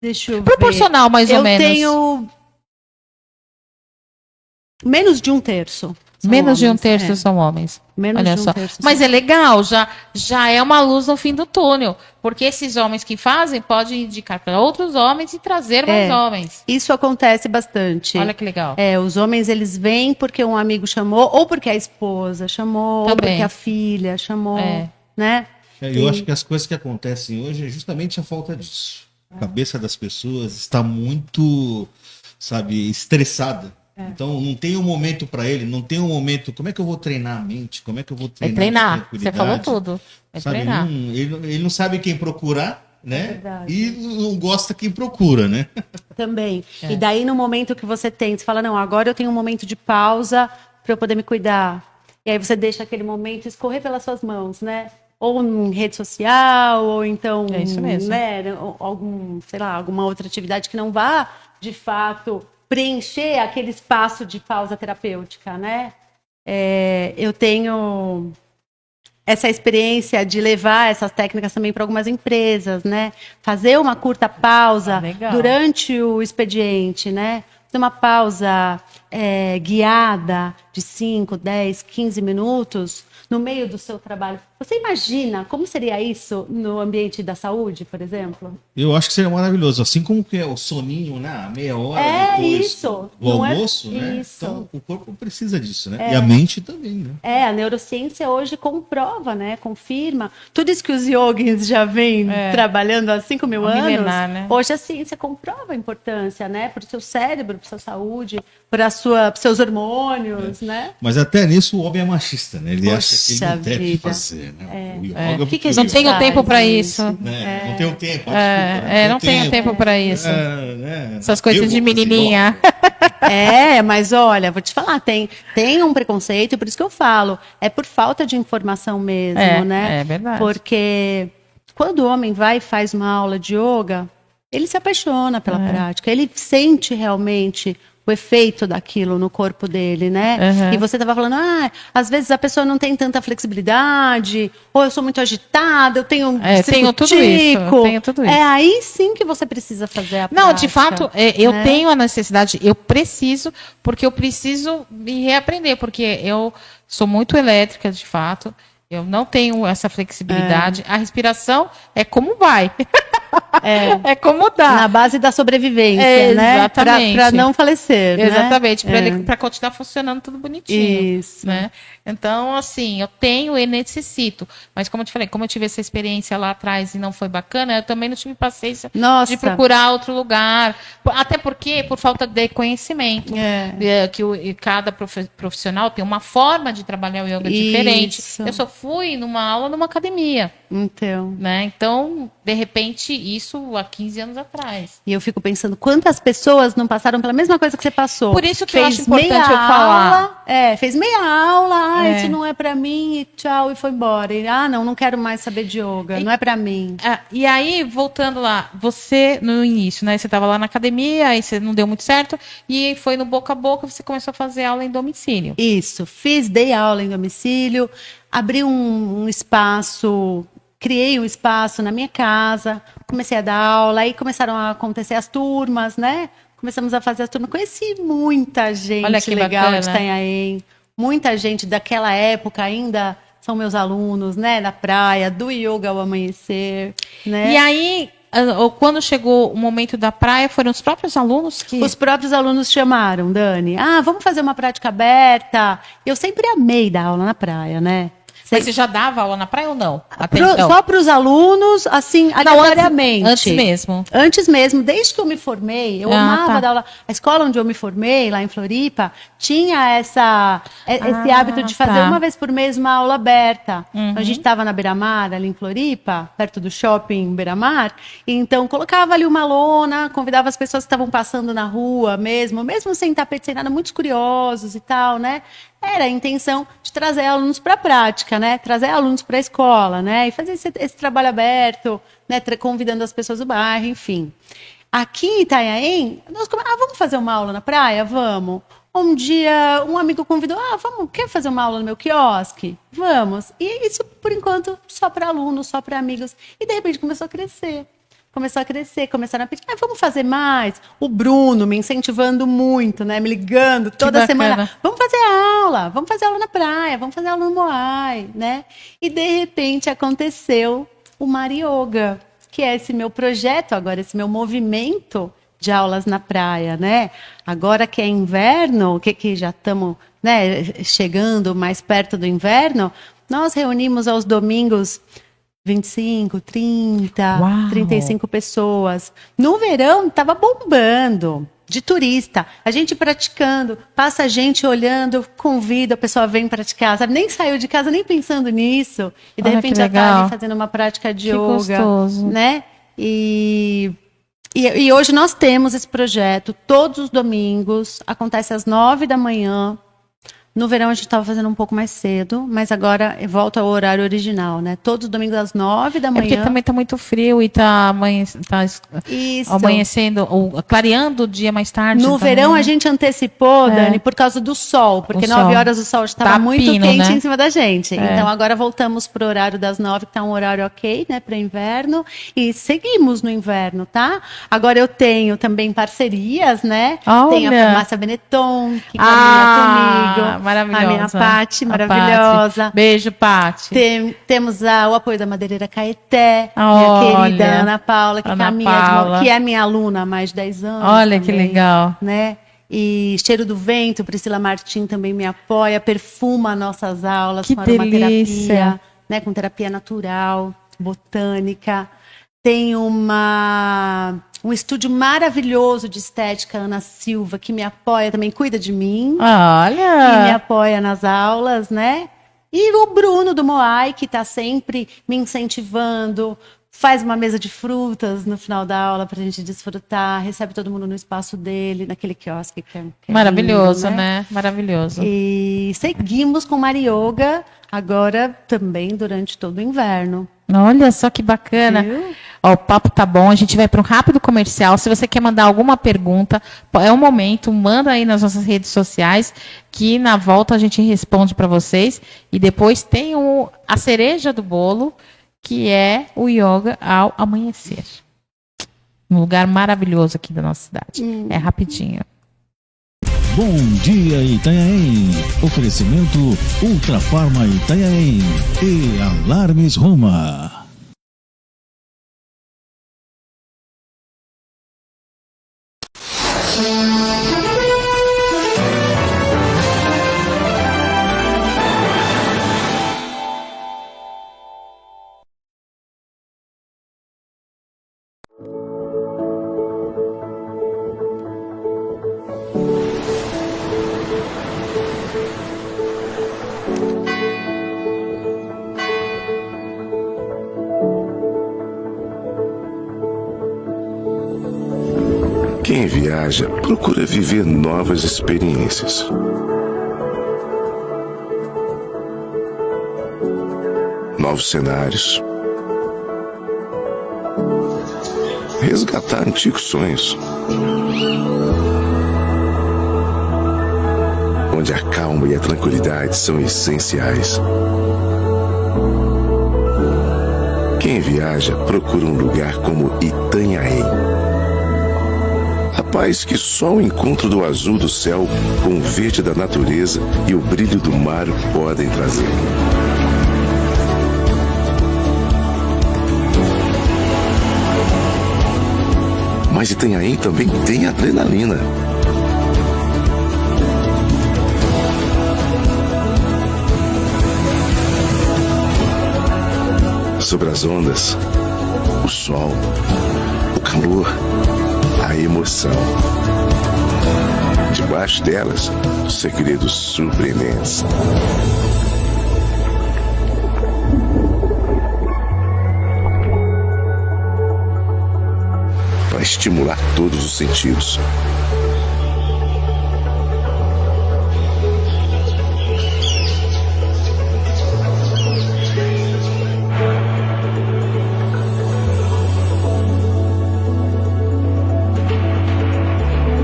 Deixa eu ver. Proporcional, mais ou menos. Eu tenho menos de um terço. são Menos de um homens, terço são homens. Menos Olha de um só. terço. Mas são- é legal, já é uma luz no fim do túnel. Porque esses homens que fazem podem indicar para outros homens e trazer mais homens. Isso acontece bastante. Olha que legal. Os homens eles vêm porque um amigo chamou, ou porque a esposa chamou, ou Também. porque a filha chamou, É. né? Eu acho que as coisas que acontecem hoje é justamente a falta disso. A cabeça das pessoas está muito, sabe, estressada. Então não tem um momento para ele, não tem um momento. Como é que eu vou treinar a mente? Como é que eu vou É treinar? treinar. a Você tranquilidade? falou tudo. É Sabe, treinar. ele não sabe quem procurar, né? verdade. E não gosta quem procura, né? Também. E daí, no momento que você tem, você fala, não, agora eu tenho um momento de pausa para eu poder me cuidar. E aí você deixa aquele momento escorrer pelas suas mãos, né? Ou em rede social, ou então, É isso mesmo. né, alguma outra atividade que não vá, de fato, preencher aquele espaço de pausa terapêutica, né? Eu tenho essa experiência de levar essas técnicas também para algumas empresas, né? Fazer uma curta pausa legal. durante o expediente, né? Fazer uma pausa guiada de 5, 10, 15 minutos no meio do seu trabalho. Você imagina como seria isso no ambiente da saúde, por exemplo? Eu acho que seria maravilhoso. Assim como que é o soninho, né? Meia hora depois isso. do Não almoço, é... né? Isso. Então o corpo precisa disso, né? E a mente também, né? A neurociência hoje comprova, né? Confirma. Tudo isso que os yogis já vêm trabalhando há 5 mil anos, milenar, né? hoje a ciência comprova a importância, né? Para o seu cérebro, para sua saúde, para seus hormônios, né? Mas até nisso o homem é machista, né? Ele acha que ele Poxa não deve vida. fazer, né? O yoga, O que a Não gente tenho faz, tempo para gente? isso. né? Não tenho tempo. Não tenho tempo para isso. Né? Essas coisas Eu de vou fazer menininha. Mas olha, vou te falar, tem um preconceito, e por isso que eu falo, é por falta de informação mesmo, né? É verdade. Porque quando o homem vai e faz uma aula de yoga, ele se apaixona pela prática, ele sente realmente o efeito daquilo no corpo dele, né? Uhum. E você estava falando, às vezes a pessoa não tem tanta flexibilidade, ou eu sou muito agitada, eu tenho tenho tudo isso, tenho tudo isso. É aí sim que você precisa fazer a Não, prática. de fato, eu né? tenho a necessidade, eu preciso, porque eu preciso me reaprender, porque eu sou muito elétrica, de fato, eu não tenho essa flexibilidade. A respiração é como vai. É como dá. Na base da sobrevivência, né? Exatamente. Para não falecer, né? Exatamente, para continuar funcionando tudo bonitinho. Isso. Né? Então, assim, eu tenho e necessito. Mas como eu te falei, como eu tive essa experiência lá atrás e não foi bacana, eu também não tive paciência Nossa. de procurar outro lugar. Até porque, por falta de conhecimento. Cada profissional tem uma forma de trabalhar o yoga diferente. Isso. Eu só fui numa aula numa academia. Então. Né? Então, de repente, isso há 15 anos atrás. E eu fico pensando, quantas pessoas não passaram pela mesma coisa que você passou? Por isso que eu acho importante meia eu falar. Aula, fez meia aula, isso não é pra mim, e tchau, e foi embora. E, não quero mais saber de yoga, não é pra mim. E aí, voltando lá, você, no início, né? Você estava lá na academia, aí você não deu muito certo, e foi no boca a boca, você começou a fazer aula em domicílio. Isso, dei aula em domicílio, abri um espaço, criei um espaço na minha casa, comecei a dar aula, aí começaram a acontecer as turmas, né? Começamos a fazer as turmas, conheci muita gente Olha que legal bacana. de Itanhaém, muita gente daquela época ainda são meus alunos, né? Na praia, do yoga ao amanhecer, né? E aí, quando chegou o momento da praia, foram os próprios alunos que... Os próprios alunos chamaram, Dani. Vamos fazer uma prática aberta. Eu sempre amei dar aula na praia, né? Mas você já dava aula na praia ou não? Até então? Só para os alunos, assim, aleatoriamente. Antes mesmo. Antes mesmo, desde que eu me formei, eu amava tá. dar aula. A escola onde eu me formei, lá em Floripa, tinha esse hábito de fazer uma vez por mês uma aula aberta. Então, a gente estava na Beira-Mar, ali em Floripa, perto do shopping Beira-Mar, então colocava ali uma lona, convidava as pessoas que estavam passando na rua mesmo sem tapete, sem nada, muitos curiosos e tal, né? Era a intenção de trazer alunos para a prática, né? Trazer alunos para a escola, né? E fazer esse trabalho aberto, né? Convidando as pessoas do bairro, enfim. Aqui em Itanhaém, vamos fazer uma aula na praia? Vamos. Um dia, um amigo convidou, quer fazer uma aula no meu quiosque? Vamos. E isso, por enquanto, só para alunos, só para amigos. E, de repente, começou a crescer, começaram a pedir, vamos fazer mais. O Bruno me incentivando muito, né? Me ligando toda semana. Vamos fazer aula na praia, vamos fazer aula no Moai, né? E, de repente, aconteceu o Mar Yoga, que é esse meu projeto agora, esse meu movimento de aulas na praia, né? Agora que é inverno, que já estamos, né, chegando mais perto do inverno, nós reunimos aos domingos 25, 30, Uau. 35 pessoas. No verão, estava bombando de turista. A gente praticando, passa a gente olhando, convida, a pessoa vem praticar, sabe? Nem saiu de casa, nem pensando nisso. E, de repente, já está ali fazendo uma prática de yoga. Gostoso. Né? E hoje nós temos esse projeto todos os domingos, acontece às 9 da manhã. No verão a gente estava fazendo um pouco mais cedo, mas agora volta ao horário original, né? Todos os domingos às 9 da manhã. É porque também está muito frio e está amanhecendo, ou clareando o dia mais tarde. No verão a gente antecipou, Dani, por causa do sol, porque 9 horas o sol estava muito quente, né? Em cima da gente. Então agora voltamos para o horário das 9, que está um horário ok, né, para inverno, e seguimos no inverno, tá? Agora eu tenho também parcerias, né? Olha. Tem a Farmácia Benetton, que caminha comigo. Maravilhosa. A minha Paty, maravilhosa. Paty. Beijo, Paty. Temos o apoio da Madeireira Caeté, minha querida Ana Paula, que que é minha aluna há mais de 10 anos. Olha também, que legal. Né? E Cheiro do Vento, Priscila Martim também me apoia, perfuma nossas aulas que com delícia. aromaterapia, né? Com terapia natural, botânica. Tem um estúdio maravilhoso de estética, Ana Silva, que me apoia também, cuida de mim. Olha! E me apoia nas aulas, né? E o Bruno do Moai, que está sempre me incentivando, faz uma mesa de frutas no final da aula para a gente desfrutar, recebe todo mundo no espaço dele, naquele quiosque que é maravilhoso, lindo, né? Maravilhoso. E seguimos com Mar Yoga, agora também durante todo o inverno. Olha só que bacana. Ó, o papo tá bom, a gente vai para um rápido comercial. Se você quer mandar alguma pergunta, é o momento, manda aí nas nossas redes sociais, que na volta a gente responde para vocês. E depois tem a cereja do bolo, que é o yoga ao amanhecer. Um lugar maravilhoso aqui da nossa cidade. É rapidinho. Bom dia, Itanhaém. Oferecimento Ultrafarma Itanhaém e Alarmes Roma. Quem viaja procura viver novas experiências. Novos cenários. Resgatar antigos sonhos. Onde a calma e a tranquilidade são essenciais. Quem viaja procura um lugar como Itanhaém. A paz que só o encontro do azul do céu com o verde da natureza e o brilho do mar podem trazer. Mas Itanhaém também tem adrenalina. sobre as ondas, o sol, o calor, a emoção. Debaixo delas, segredos surpreendentes. Para estimular todos os sentidos.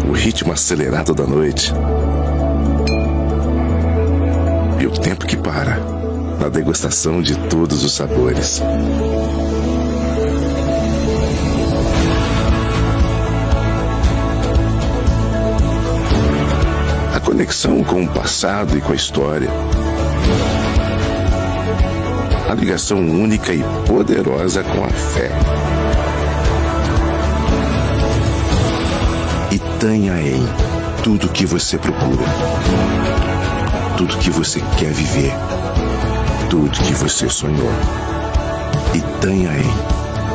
O ritmo acelerado da noite. E o tempo que para na degustação de todos os sabores. A conexão com o passado e com a história. A ligação única e poderosa com a fé. Itanhaém, tudo o que você procura. Tudo que você quer viver. Tudo que você sonhou. Itanhaém,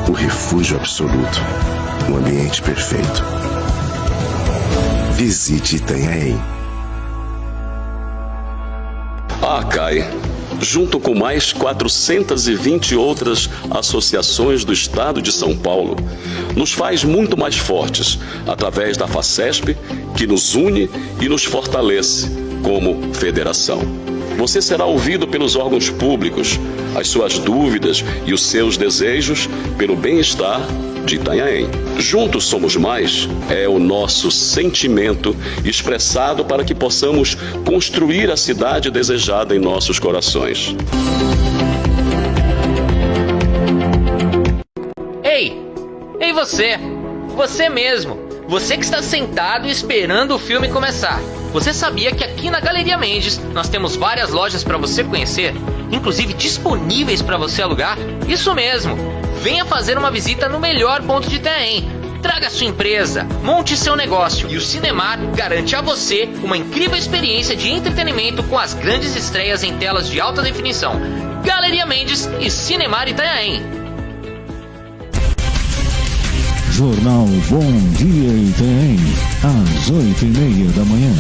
o refúgio absoluto. O ambiente perfeito. Visite Itanhaém. A ACAI, junto com mais 420 outras associações do Estado de São Paulo, nos faz muito mais fortes através da FACESP, que nos une e nos fortalece como federação. Você será ouvido pelos órgãos públicos, as suas dúvidas e os seus desejos pelo bem-estar de Itanhaém. Juntos somos mais é o nosso sentimento expressado para que possamos construir a cidade desejada em nossos corações. Ei você! Você mesmo! Você que está sentado esperando o filme começar. Você sabia que aqui na Galeria Mendes nós temos várias lojas para você conhecer, inclusive disponíveis para você alugar? Isso mesmo! Venha fazer uma visita no melhor ponto de Itanhaém. Traga sua empresa, monte seu negócio e o Cinemar garante a você uma incrível experiência de entretenimento com as grandes estreias em telas de alta definição. Galeria Mendes e Cinemar Itanhaém. Jornal Bom Dia Itanhaém, às 8h30 da manhã.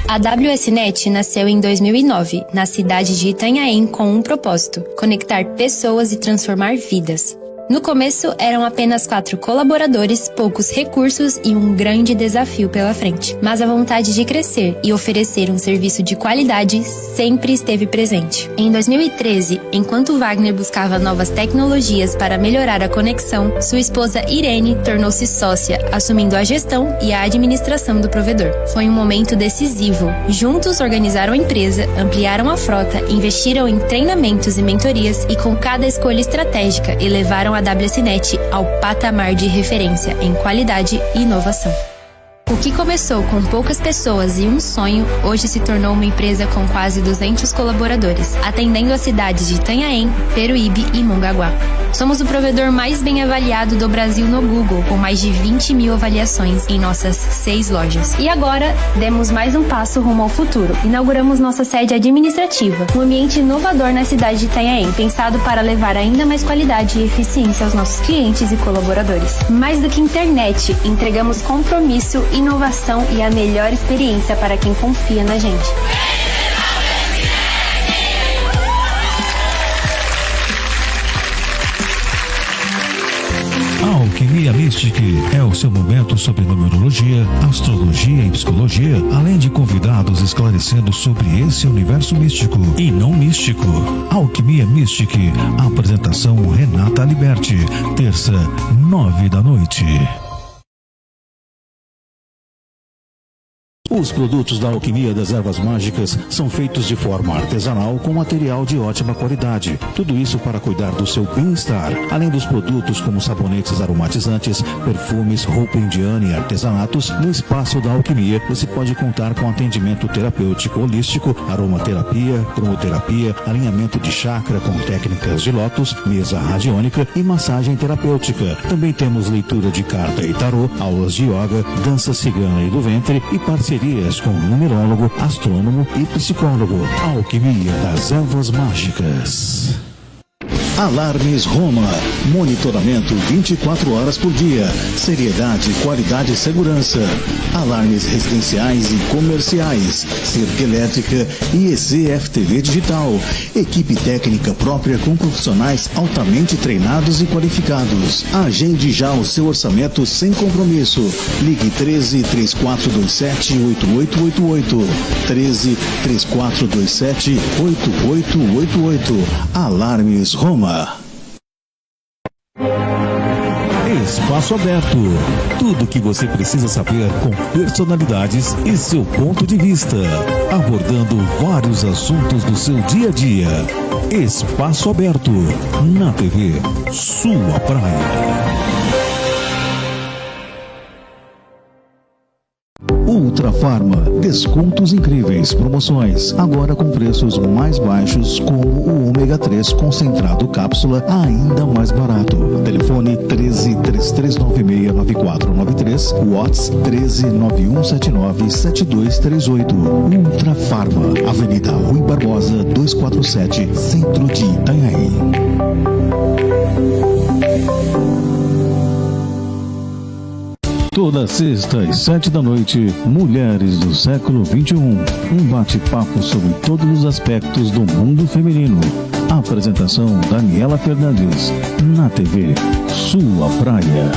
A WSNet nasceu em 2009, na cidade de Itanhaém, com um propósito: conectar pessoas e transformar vidas. No começo, eram apenas 4 colaboradores, poucos recursos e um grande desafio pela frente. Mas a vontade de crescer e oferecer um serviço de qualidade sempre esteve presente. Em 2013, enquanto Wagner buscava novas tecnologias para melhorar a conexão, sua esposa Irene tornou-se sócia, assumindo a gestão e a administração do provedor. Foi um momento decisivo. Juntos organizaram a empresa, ampliaram a frota, investiram em treinamentos e mentorias e com cada escolha estratégica elevaram a WSNet ao patamar de referência em qualidade e inovação. O que começou com poucas pessoas e um sonho, hoje se tornou uma empresa com quase 200 colaboradores, atendendo as cidades de Itanhaém, Peruíbe e Mongaguá. Somos o provedor mais bem avaliado do Brasil no Google, com mais de 20 mil avaliações em nossas 6 lojas. E agora, demos mais um passo rumo ao futuro. Inauguramos nossa sede administrativa, um ambiente inovador na cidade de Itanhaém, pensado para levar ainda mais qualidade e eficiência aos nossos clientes e colaboradores. Mais do que internet, entregamos compromisso, inovação e a melhor experiência para quem confia na gente. Alquimia Mystic é o seu momento sobre numerologia, astrologia e psicologia, além de convidados esclarecendo sobre esse universo místico e não místico. Alquimia Mystic, apresentação Renata Liberti, terça, 9 da noite. Os produtos da Alquimia das Ervas Mágicas são feitos de forma artesanal com material de ótima qualidade. Tudo isso para cuidar do seu bem-estar. Além dos produtos como sabonetes aromatizantes, perfumes, roupa indiana e artesanatos, no espaço da Alquimia você pode contar com atendimento terapêutico holístico, aromaterapia, cromoterapia, alinhamento de chakra com técnicas de lótus, mesa radiônica e massagem terapêutica. Também temos leitura de carta e tarô, aulas de yoga, dança cigana e do ventre e parceria Parcerias com numerólogo, astrônomo e psicólogo. Alquimia das Ervas Mágicas. Alarmes Roma. Monitoramento 24 horas por dia. Seriedade, qualidade e segurança. Alarmes residenciais e comerciais. Cerca elétrica e ECFTV digital. Equipe técnica própria com profissionais altamente treinados e qualificados. Agende já o seu orçamento sem compromisso. Ligue 13 3427 8888. 13 3427 8888. Alarmes Roma. Espaço Aberto. Tudo o que você precisa saber com personalidades e seu ponto de vista. Abordando vários assuntos do seu dia a dia. Espaço Aberto. Na TV Sua Praia. Ultra Farma, descontos incríveis, promoções, agora com preços mais baixos, como o ômega 3 concentrado cápsula, ainda mais barato. Telefone 13 3396 9493, WhatsApp 13 9179 7238. Ultra Farma, Avenida Rui Barbosa 247, Centro de Itanhaém. Toda sexta às 7 da noite, Mulheres do Século XXI. Um bate-papo sobre todos os aspectos do mundo feminino. Apresentação Daniela Fernandes. Na TV Sua Praia.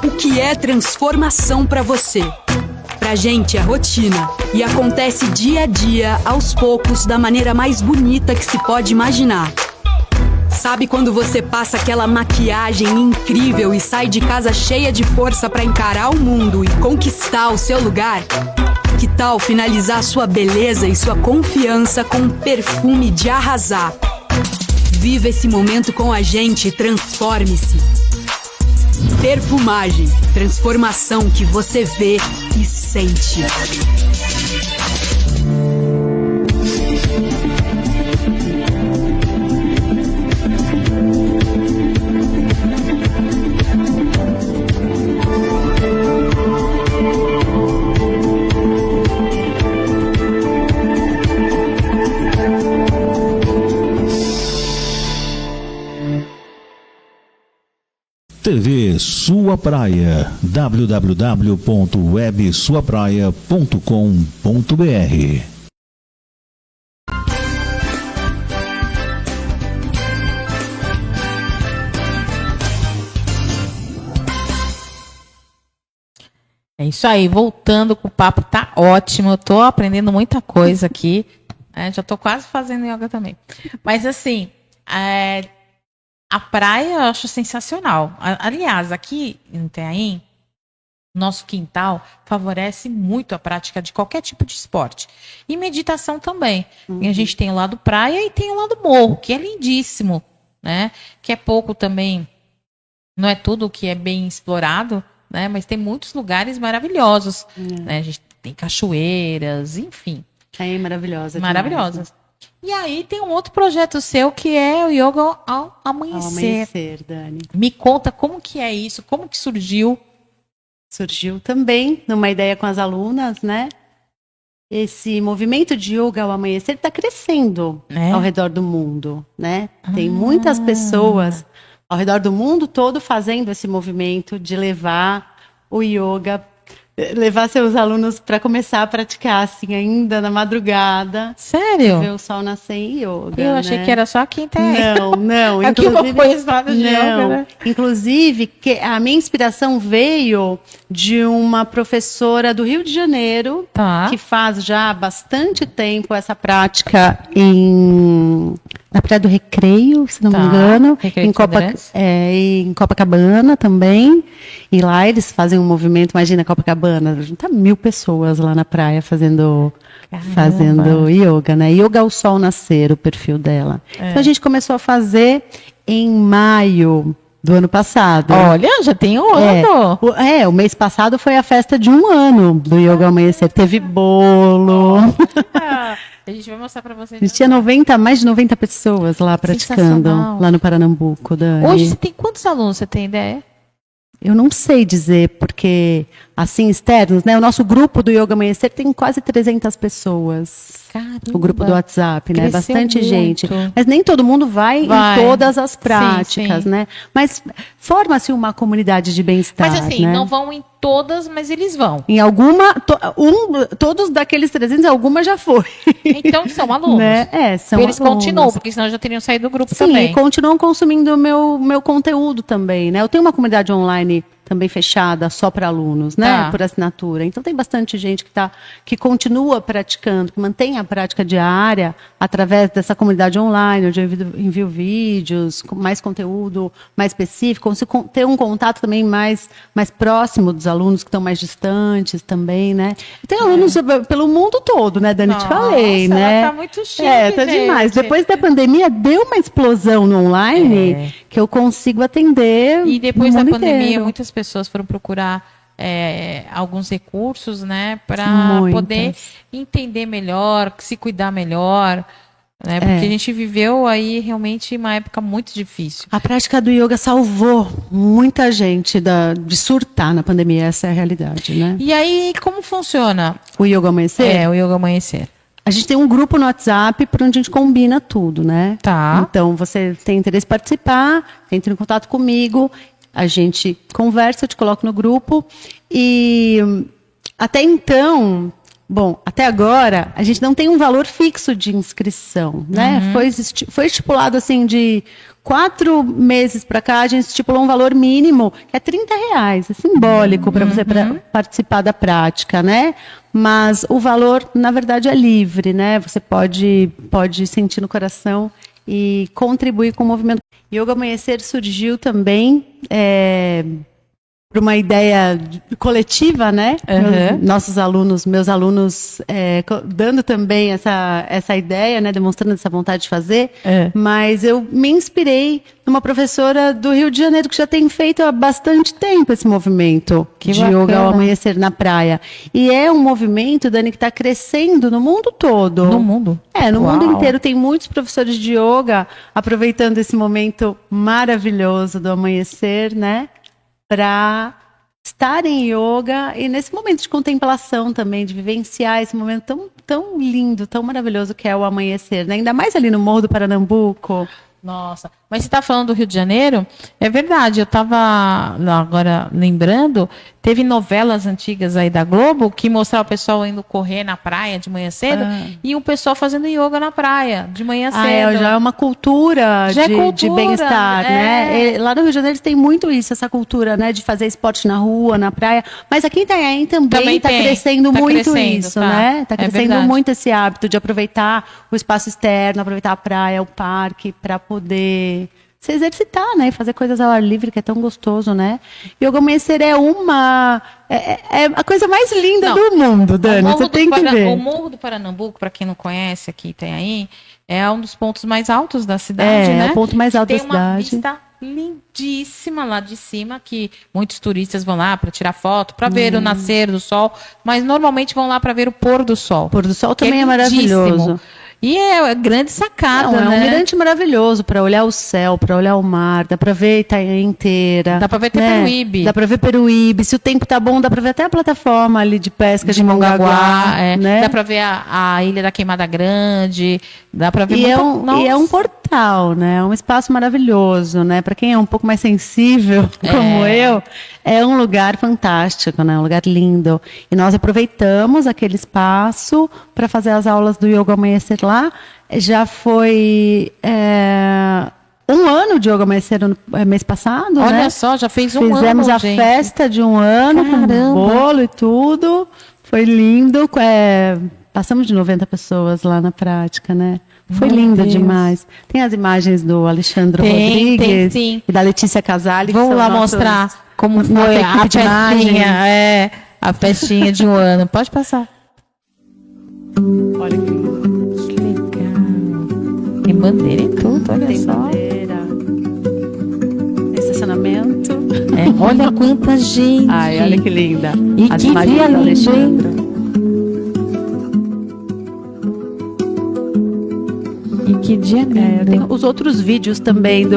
O que é transformação para você? Pra gente é rotina e acontece dia a dia, aos poucos, da maneira mais bonita que se pode imaginar. Sabe quando você passa aquela maquiagem incrível e sai de casa cheia de força para encarar o mundo e conquistar o seu lugar? Que tal finalizar sua beleza e sua confiança com um perfume de arrasar? Viva esse momento com a gente e transforme-se. Perfumagem, transformação que você vê e sente. TV Sua Praia, www.websuapraia.com.br. É isso aí, voltando com o papo, tá ótimo, eu tô aprendendo muita coisa aqui, já tô quase fazendo yoga também. Mas assim, a praia eu acho sensacional. Aliás, aqui em Itanhaém, nosso quintal favorece muito a prática de qualquer tipo de esporte. E meditação também. E a gente tem o lado praia e tem o lado morro, que é lindíssimo, né? Que é pouco também, não é tudo que é bem explorado, né? Mas tem muitos lugares maravilhosos. Né? A gente tem cachoeiras, enfim. É maravilhosa. Maravilhosas. E aí tem um outro projeto seu que é o Yoga ao Amanhecer. Ao amanhecer, Dani. Me conta como que é isso, como que surgiu? Surgiu também numa ideia com as alunas, né? Esse movimento de yoga ao amanhecer está crescendo ao redor do mundo, né? Tem muitas pessoas ao redor do mundo todo fazendo esse movimento de levar o yoga, levar seus alunos para começar a praticar assim ainda na madrugada. Sério? Ver o sol nascer em yoga. Eu achei que era só quem tem. Não. Aqui eu não conheço nada de yoga, né? Inclusive, a minha inspiração veio de uma professora do Rio de Janeiro, que faz já há bastante tempo essa prática na Praia do Recreio, se não me engano, em Copacabana também. E lá eles fazem um movimento, imagina Copacabana, junta 1.000 pessoas lá na praia fazendo yoga, né? Yoga ao sol nascer, o perfil dela. Então a gente começou a fazer em maio do ano passado. Olha, já tem um ano. O mês passado foi a festa de 1 ano do Yoga ao Amanhecer. Teve bolo. A gente vai mostrar para vocês. A gente tinha mais de 90 pessoas lá praticando, lá no Paranambuco. Dani. Hoje você tem quantos alunos, você tem ideia? Eu não sei dizer, porque, assim, externos, né? O nosso grupo do Yoga Amanhecer tem quase 300 pessoas. Caramba, o grupo do WhatsApp, né? cresceu Bastante muito. gente. Mas nem todo mundo vai em todas as práticas, sim. né? Mas forma-se uma comunidade de bem-estar, Mas assim, né? não vão em todas, mas eles vão. Em alguma, todos daqueles 300, alguma já foi. Então são alunos. Né? São Eles alunos. continuam, porque senão já teriam saído do grupo Sim, também. e continuam consumindo o meu conteúdo também, né? Eu tenho uma comunidade online também fechada, só para alunos, né? Tá. Por assinatura. Então tem bastante gente que continua praticando, que mantém a prática diária através dessa comunidade online, onde eu envio vídeos, com mais conteúdo mais específico, ter um contato também mais próximo dos alunos que estão mais distantes também, né? E tem alunos pelo mundo todo, né, Dani? Te falei, né? Ela tá muito chique, tá gente. demais. Depois da pandemia, deu uma explosão no online que eu consigo atender. E depois no da mundo pandemia, inteiro. muitas pessoas foram procurar alguns recursos, né, para Muitas. poder entender melhor, se cuidar melhor, né? Porque a gente viveu aí realmente uma época muito difícil. A prática do yoga salvou muita gente de surtar na pandemia, essa é a realidade, né? E aí, como funciona? O Yoga Amanhecer? O Yoga Amanhecer. A gente tem um grupo no WhatsApp para onde a gente combina tudo, né? Tá. Então, você tem interesse em participar, entra em contato comigo, a gente conversa, eu te coloco no grupo. E até então, até agora, a gente não tem um valor fixo de inscrição, né? Foi estipulado assim de 4 meses para cá, a gente estipulou um valor mínimo, que é R$30, é simbólico para você participar da prática, né? Mas o valor, na verdade, é livre, né? Você pode sentir no coração e contribuir com o movimento. Yoga Amanhecer surgiu também por uma ideia coletiva, né? Nossos alunos, meus alunos, dando também essa ideia, né? Demonstrando essa vontade de fazer. Mas eu me inspirei numa professora do Rio de Janeiro que já tem feito há bastante tempo esse movimento de yoga ao amanhecer na praia. E é um movimento, Dani, que está crescendo no mundo todo. No mundo? No mundo inteiro. Tem muitos professores de yoga aproveitando esse momento maravilhoso do amanhecer, né? Para estar em yoga e nesse momento de contemplação também, de vivenciar esse momento tão, tão lindo, tão maravilhoso que é o amanhecer, né? Ainda mais ali no Morro do Paranambuco. Nossa, mas você está falando do Rio de Janeiro? É verdade, eu estava agora lembrando, teve novelas antigas aí da Globo que mostrava o pessoal indo correr na praia de manhã cedo e o pessoal fazendo yoga na praia de manhã cedo. Já é uma cultura de bem-estar, né? Lá no Rio de Janeiro tem muito isso, essa cultura, né, de fazer esporte na rua, na praia. Mas aqui em Itanhaém também está crescendo muito isso, né? Está crescendo muito esse hábito de aproveitar o espaço externo, aproveitar a praia, o parque, para poder se exercitar, né? E fazer coisas ao ar livre, que é tão gostoso, né? Yoga Amanhecer é a coisa mais linda do mundo, Dani. Você tem que ver. O Morro do Paranambuco, para quem não conhece aqui, tem aí, é um dos pontos mais altos da cidade, né? É o ponto mais alto da cidade. Tem uma vista lindíssima lá de cima, que muitos turistas vão lá para tirar foto, para ver o nascer do sol, mas normalmente vão lá para ver o pôr do sol. O pôr do sol também é maravilhoso. E é grande sacada, né? É um mirante maravilhoso para olhar o céu, para olhar o mar, dá para ver Itanhaém inteira. Dá para ver Peruíbe. Dá para ver Peruíbe. Se o tempo tá bom, dá para ver até a plataforma ali de pesca de Mongaguá, né? Dá para ver a Ilha da Queimada Grande, dá para ver e é um portal, né? É um espaço maravilhoso, né? Para quem é um pouco mais sensível, como eu, é um lugar fantástico, né? Um lugar lindo. E nós aproveitamos aquele espaço para fazer as aulas do Yoga Amanhecer lá. Já foi 1 ano de Yoga Amanhecer mês passado, Olha né? só, já fez 1 ano, Fizemos a festa de 1 ano, com bolo e tudo. Foi lindo. Passamos de 90 pessoas lá na prática, né? Foi lindo demais. Tem as imagens do Alexandre Rodrigues sim. e da Letícia Casale. Vamos lá mostrar como foi a festinha. A festinha de 1 ano. Pode passar. Olha que lindo. Que legal. Tem bandeira e tudo, olha Tem só. bandeira. Estacionamento. Olha quanta gente. Ai, olha que linda. E as que imagens dia do lindo, Alexandre. E que dia lindo. Tem os outros vídeos também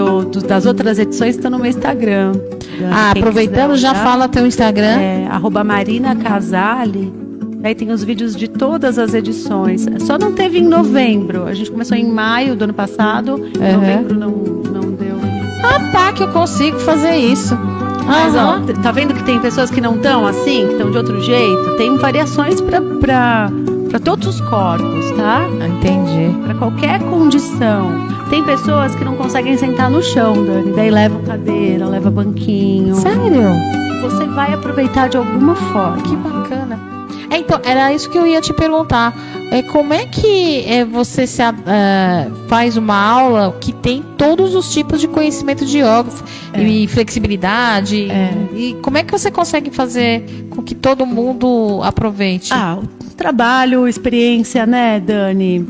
das outras edições estão no meu Instagram. Dani. Quem Aproveitando, quiser já olhar, fala teu Instagram. @Marina Casale. Daí tem os vídeos de todas as edições. Só não teve em novembro. A gente começou em maio do ano passado. Em novembro não deu. Tá, que eu consigo fazer isso. Mas, ó, tá vendo que tem pessoas que não estão assim, que estão de outro jeito? Tem variações para todos os corpos, tá? Entendi. Para qualquer condição. Tem pessoas que não conseguem sentar no chão, Dani. Daí leva cadeira, leva banquinho. Sério? Você vai aproveitar de alguma forma. Que bacana. Então, era isso que eu ia te perguntar. Como é que você faz uma aula que tem todos os tipos de conhecimento de yoga e flexibilidade? E como é que você consegue fazer com que todo mundo aproveite? Trabalho, experiência, né, Dani?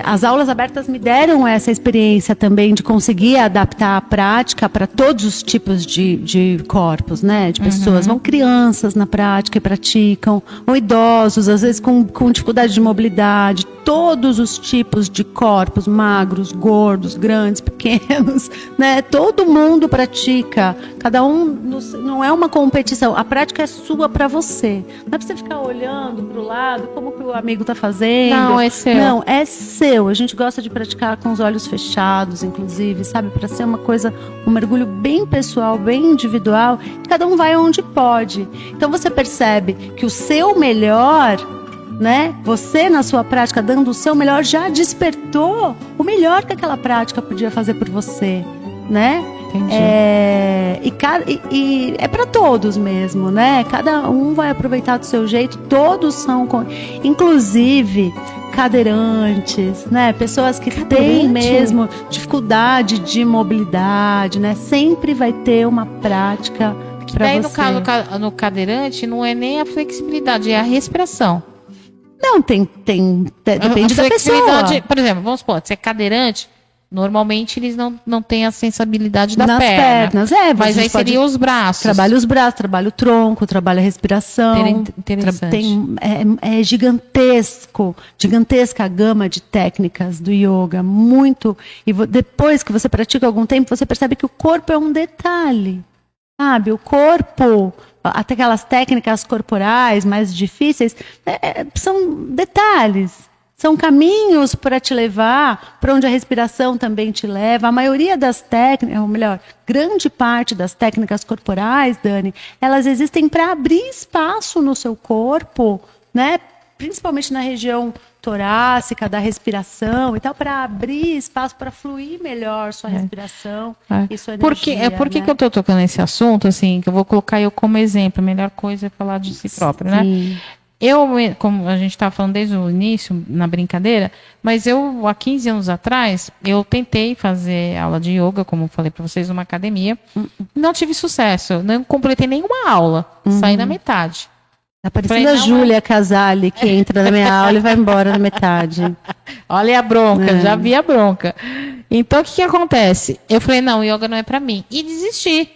As aulas abertas me deram essa experiência também de conseguir adaptar a prática para todos os tipos de corpos, né? De pessoas. Vão crianças na prática e praticam, ou idosos, às vezes com dificuldade de mobilidade, todos os tipos de corpos, magros, gordos, grandes, pequenos, né? Todo mundo pratica. Cada um, não é uma competição. A prática é sua para você. Não é para você ficar olhando para o lado, como que o amigo está fazendo. Não, é seu. Não, é seu. A gente gosta de praticar com os olhos fechados, inclusive, sabe? Para ser uma coisa, um mergulho bem pessoal, bem individual. Cada um vai onde pode. Então você percebe que o seu melhor, né? Você na sua prática dando o seu melhor já despertou o melhor que aquela prática podia fazer por você, né? Entendi. E é para todos mesmo, né? Cada um vai aproveitar do seu jeito. Todos são, inclusive cadeirantes, né? Pessoas que têm mesmo dificuldade de mobilidade, né? Sempre vai ter uma prática para você. Daí no cadeirante não é nem a flexibilidade, é a respiração. Não, depende da pessoa. Por exemplo, vamos supor, se é cadeirante, normalmente eles não têm a sensibilidade da nas perna. pernas, mas aí seriam os braços. Trabalha os braços, trabalha o tronco, trabalha a respiração. Interessante. É gigantesca a gama de técnicas do yoga, muito. E depois que você pratica algum tempo, você percebe que o corpo é um detalhe, sabe? O corpo, até aquelas técnicas corporais mais difíceis, são detalhes. São caminhos para te levar para onde a respiração também te leva. A maioria das técnicas, ou melhor, grande parte das técnicas corporais, Dani, elas existem para abrir espaço no seu corpo, né? Principalmente na região torácica, da respiração e tal, para abrir espaço, para fluir melhor sua respiração e sua energia. Por que eu estou tocando nesse assunto, assim, que eu vou colocar eu como exemplo? A melhor coisa é falar de si próprio, né? Como a gente estava falando desde o início, na brincadeira, mas há 15 anos atrás, eu tentei fazer aula de yoga, como eu falei para vocês, numa academia. Não tive sucesso, não completei nenhuma aula, saí na metade. Tá parecendo a Júlia Casale, que entra na minha aula e vai embora na metade. Olha a bronca, já vi a bronca. Então, o que acontece? Eu falei, não, yoga não é para mim. E desisti.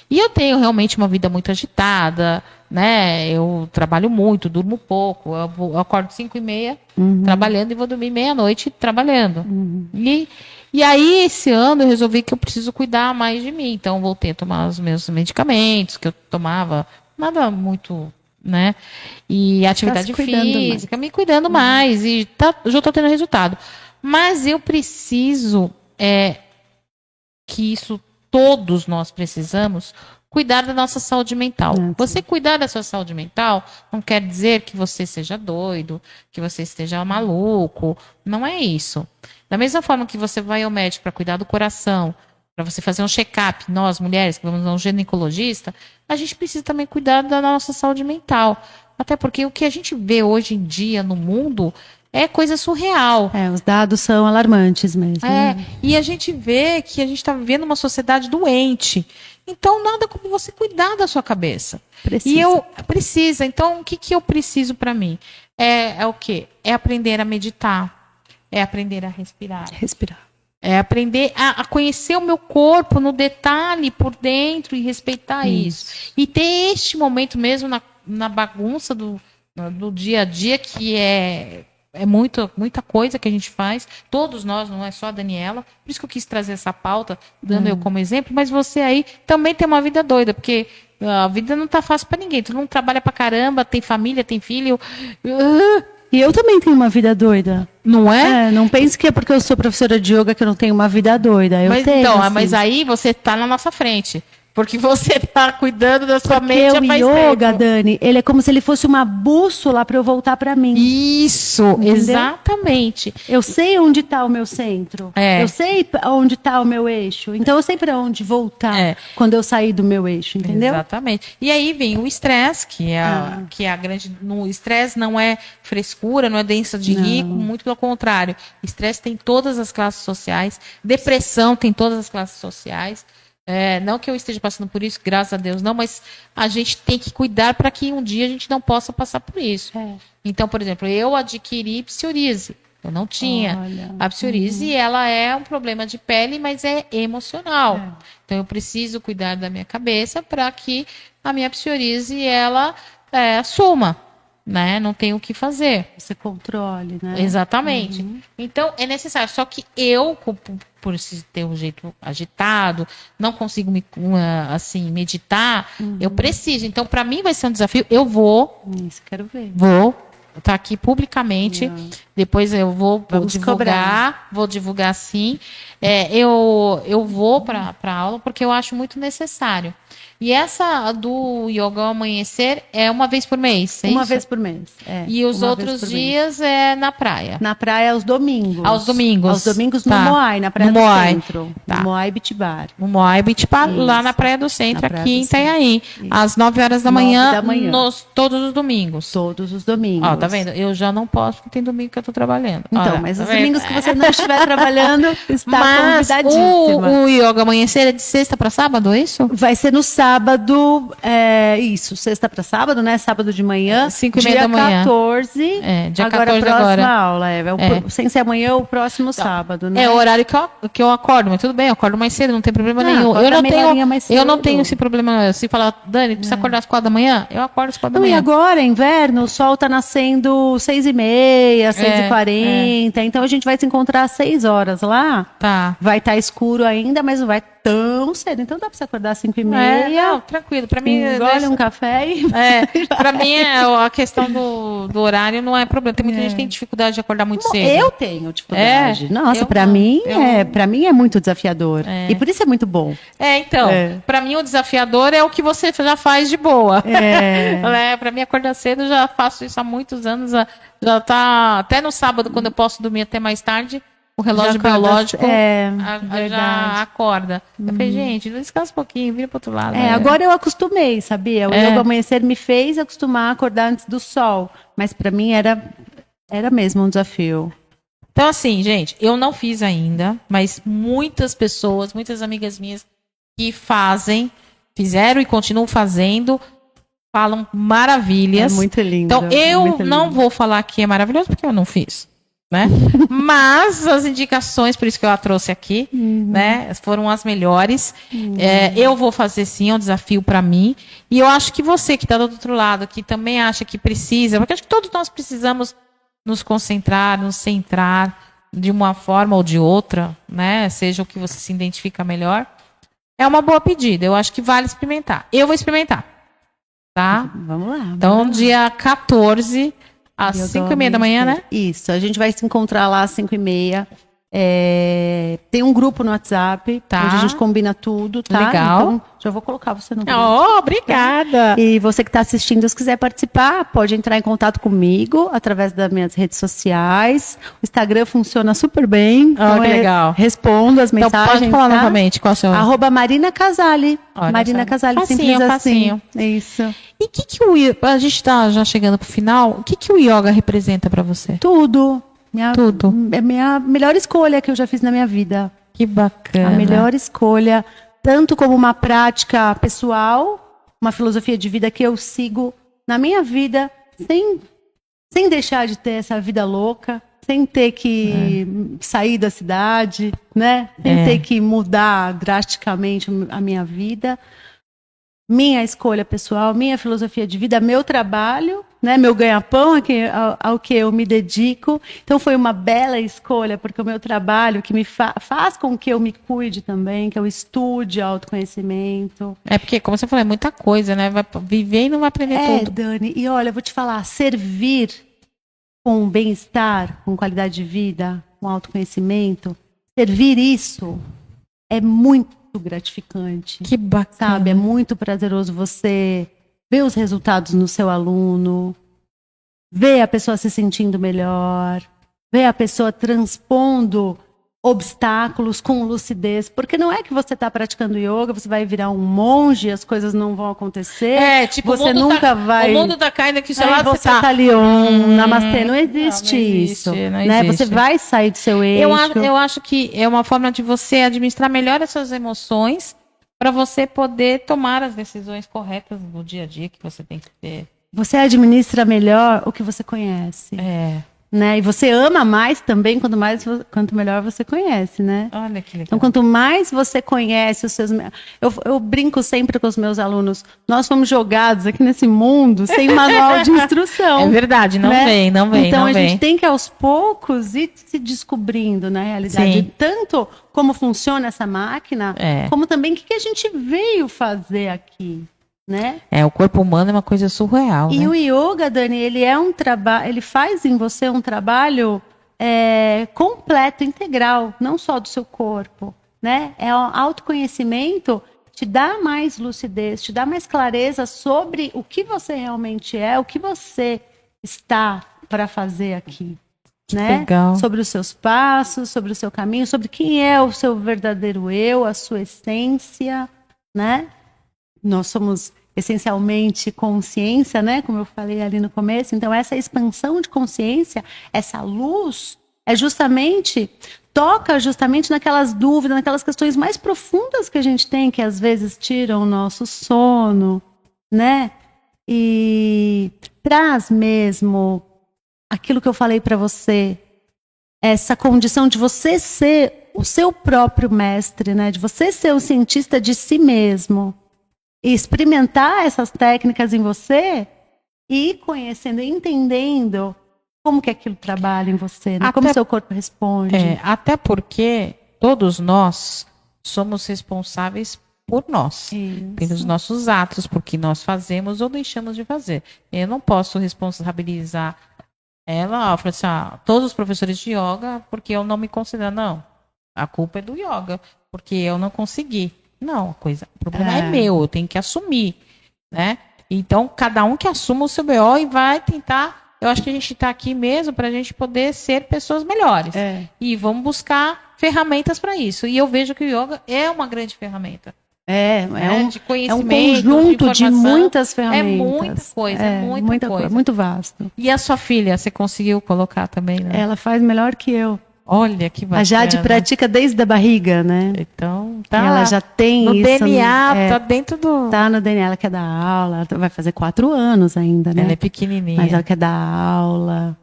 E eu tenho realmente uma vida muito agitada, né? Eu trabalho muito, durmo pouco. Eu acordo 5h30 trabalhando e vou dormir meia-noite trabalhando. E aí, esse ano, eu resolvi que eu preciso cuidar mais de mim. Então, voltei a tomar os meus medicamentos, que eu tomava, nada muito, né? E atividade física, me cuidando mais. E já estou tendo resultado. Mas eu preciso que isso todos nós precisamos cuidar da nossa saúde mental. Você cuidar da sua saúde mental não quer dizer que você seja doido, que você esteja maluco. Não é isso. Da mesma forma que você vai ao médico para cuidar do coração, para você fazer um check-up, nós mulheres que vamos a um ginecologista, a gente precisa também cuidar da nossa saúde mental. Até porque o que a gente vê hoje em dia no mundo é coisa surreal. Os dados são alarmantes mesmo. E a gente vê que a gente está vivendo uma sociedade doente. Então, nada como você cuidar da sua cabeça. Precisa. Então, o que eu preciso para mim? É o quê? É aprender a meditar. É aprender a respirar. É aprender a conhecer o meu corpo no detalhe, por dentro, e respeitar isso. E ter este momento mesmo na bagunça do dia a dia, que é é muita coisa que a gente faz, todos nós, não é só a Daniela, por isso que eu quis trazer essa pauta, dando eu como exemplo, mas você aí também tem uma vida doida, porque a vida não tá fácil para ninguém, todo mundo trabalha pra caramba, tem família, tem filho, E eu também tenho uma vida doida. não é? Não pense que é porque eu sou professora de yoga que eu não tenho uma vida doida. Eu Mas, tenho, então, assim. mas aí você tá na nossa frente. Porque você tá cuidando da sua Porque mente há o mais yoga, tempo. Dani, ele é como se ele fosse uma bússola para eu voltar para mim. Isso, Entendeu? exatamente. Eu sei onde está o meu centro. É. Eu sei onde está o meu eixo. Então eu sei para onde voltar quando eu sair do meu eixo, entendeu? Exatamente. E aí vem o estresse, que é a grande. No estresse não é frescura, não é doença de rico, muito pelo contrário. Estresse tem todas as classes sociais, depressão tem todas as classes sociais. Não que eu esteja passando por isso, graças a Deus, não, mas a gente tem que cuidar para que um dia a gente não possa passar por isso. Então, por exemplo, eu adquiri psoríase. Eu não tinha. A psoríase, ela é um problema de pele, mas é emocional. Então, eu preciso cuidar da minha cabeça para que a minha psoríase, ela suma. Né? Não tem o que fazer. Você controle, né? Exatamente. Então, é necessário. Só que eu, por ter um jeito agitado, não consigo meditar, eu preciso. Então, para mim vai ser um desafio. Eu vou. Isso, quero ver. Vou estar aqui publicamente. Depois eu vou divulgar. Vou divulgar sim. Eu vou para a aula porque eu acho muito necessário. E essa do yoga ao amanhecer é uma vez por mês? Uma vez por mês. E os outros dias é na praia? Na praia aos domingos. Aos domingos. Aos domingos no Tá. Moai, na Praia No do Moai. Centro. Tá. No Moai Beach Bar. No Moai Beach Bar, lá Isso. na Praia do Centro, Na Praia aqui do em Itanhaém. Centro. Isso. Às 9 horas da 9 manhã, da manhã. todos os domingos. Todos os domingos. Ó, tá vendo? Eu já não posso, porque tem domingo que eu tô trabalhando. Então, Olha, mas tá os vendo? domingos que você não estiver trabalhando, está Mas convidadíssima. o yoga amanhecer é de sexta para sábado, é isso? Vai ser no sábado, isso, sexta para sábado, né? Sábado de manhã. 5h30 da manhã. 14. Dia agora 14 a próxima agora. aula. Sem ser amanhã, é o próximo sábado, né? É o horário que eu acordo, mas tudo bem, eu acordo mais cedo, não tem problema nenhum. acorda meia horinha mais Eu não cedo. tenho esse problema. Se falar, Dani, precisa acordar às 4 da manhã, eu acordo às 4 da Não, e manhã. agora, inverno, o sol tá nascendo 6h30, 6h40. Então a gente vai se encontrar às 6 horas lá. Tá. Vai estar escuro ainda, mas não vai tão cedo. Então dá pra você acordar às 5h30. Não, tranquilo. Pra mim, engole um café e... pra mim a questão do horário não é problema. Tem muita gente que tem dificuldade de acordar muito cedo. Eu tenho dificuldade. Nossa, eu pra não. mim é muito desafiador. E por isso é muito bom. Então, pra mim o desafiador é o que você já faz de boa. Pra mim acordar cedo, eu já faço isso há muitos anos. Já tá até no sábado, quando eu posso dormir até mais tarde, o relógio biológico já acorda. Eu falei, gente, descansa um pouquinho, vira pro outro lado. Agora eu acostumei, sabia? O yoga amanhecer me fez acostumar a acordar antes do sol. Mas pra mim era mesmo um desafio. Então, assim, gente, eu não fiz ainda, mas muitas pessoas, muitas amigas minhas que fizeram e continuam fazendo, falam maravilhas. É muito lindo. Então, eu não vou falar que é maravilhoso, porque eu não fiz. Né? Mas as indicações, por isso que eu a trouxe aqui, né, foram as melhores. Eu vou fazer sim, é um desafio para mim. E eu acho que você que está do outro lado, que também acha que precisa, porque acho que todos nós precisamos nos concentrar, nos centrar de uma forma ou de outra, né? Seja o que você se identifica melhor. É uma boa pedida. Eu acho que vale experimentar. Eu vou experimentar. Tá? Vamos lá. Então, dia 14. Às 5h30 da manhã, né? Isso, a gente vai se encontrar lá às 5h30. Tem um grupo no WhatsApp, onde a gente combina tudo, tá? Legal. Então, já vou colocar você no grupo. Obrigada! E você que está assistindo, se quiser participar, pode entrar em contato comigo através das minhas redes sociais. O Instagram funciona super bem. Então que legal. Respondo as mensagens. Então pode falar novamente, qual é o seu... @Marina Casali. Marina Casali, facinho, simples facinho. assim. Isso. E a gente está já chegando pro final, o que o yoga representa para você? Tudo. Tudo. É a minha melhor escolha que eu já fiz na minha vida. Que bacana. A melhor escolha, tanto como uma prática pessoal, uma filosofia de vida que eu sigo na minha vida, sem deixar de ter essa vida louca, sem ter que sair da cidade, né? Sem ter que mudar drasticamente a minha vida. Minha escolha pessoal, minha filosofia de vida, meu trabalho né? Meu ganha-pão ao que eu me dedico. Então foi uma bela escolha, porque o meu trabalho que me faz com que eu me cuide também, que eu estude autoconhecimento. É porque, como você falou, é muita coisa, né? Vai viver e não vai aprender tudo. Dani, e olha, eu vou te falar, servir com bem-estar, com qualidade de vida, com autoconhecimento, servir isso é muito gratificante. Que bacana. Sabe, é muito prazeroso você ver os resultados no seu aluno, ver a pessoa se sentindo melhor, ver a pessoa transpondo obstáculos com lucidez, porque não é que você está praticando yoga, você vai virar um monge, as coisas não vão acontecer, você nunca vai... O mundo tá caindo aqui, sei Aí lá, você tá ali, namastê, não existe isso, não né? existe. Você vai sair do seu eixo. Eu acho que é uma forma de você administrar melhor as suas emoções para você poder tomar as decisões corretas no dia a dia que você tem que ter. Você administra melhor o que você conhece. Né? E você ama mais também quanto melhor você conhece, né? Olha que legal. Então, quanto mais você conhece os seus... Eu brinco sempre com os meus alunos, nós fomos jogados aqui nesse mundo sem manual de instrução. É verdade, não vem. Então, a gente tem que aos poucos ir se descobrindo na realidade. Sim. Tanto como funciona essa máquina, como também o que a gente veio fazer aqui. Né? O corpo humano é uma coisa surreal. E né? o yoga, Dani, ele é um trabalho, ele faz em você um trabalho completo, integral, não só do seu corpo, né? É um autoconhecimento, te dá mais lucidez, te dá mais clareza sobre o que você realmente é, o que você está para fazer aqui. Né? Legal. Sobre os seus passos, sobre o seu caminho, sobre quem é o seu verdadeiro eu, a sua essência, né? Nós somos essencialmente consciência, né? Como eu falei ali no começo. Então, essa expansão de consciência, essa luz, toca justamente naquelas dúvidas, naquelas questões mais profundas que a gente tem, que às vezes tiram o nosso sono, né? E traz mesmo aquilo que eu falei para você, essa condição de você ser o seu próprio mestre, né? De você ser o cientista de si mesmo. E experimentar essas técnicas em você e ir conhecendo, entendendo como que aquilo trabalha em você, né? Como o seu corpo responde. Até porque todos nós somos responsáveis por nós, pelos nossos atos, por que nós fazemos ou deixamos de fazer. Eu não posso responsabilizar ela, todos os professores de yoga, porque eu não me considero, não. A culpa é do yoga, porque eu não consegui. Não, o problema é meu, eu tenho que assumir, né? Então, cada um que assuma o seu BO e vai tentar... Eu acho que a gente está aqui mesmo para a gente poder ser pessoas melhores. E vamos buscar ferramentas para isso. E eu vejo que o yoga é uma grande ferramenta. De conhecimento, conjunto de muitas ferramentas. É muita coisa, muita coisa. Muito vasto. E a sua filha, você conseguiu colocar também, né? Ela faz melhor que eu. Olha que bacana. A Jade pratica desde a barriga, né? Então, tá. Ela já tem no isso. DNA, tá dentro do... Tá no DNA, ela quer dar aula. Ela vai fazer 4 anos ainda, né? Ela é pequenininha. Mas ela quer dar aula.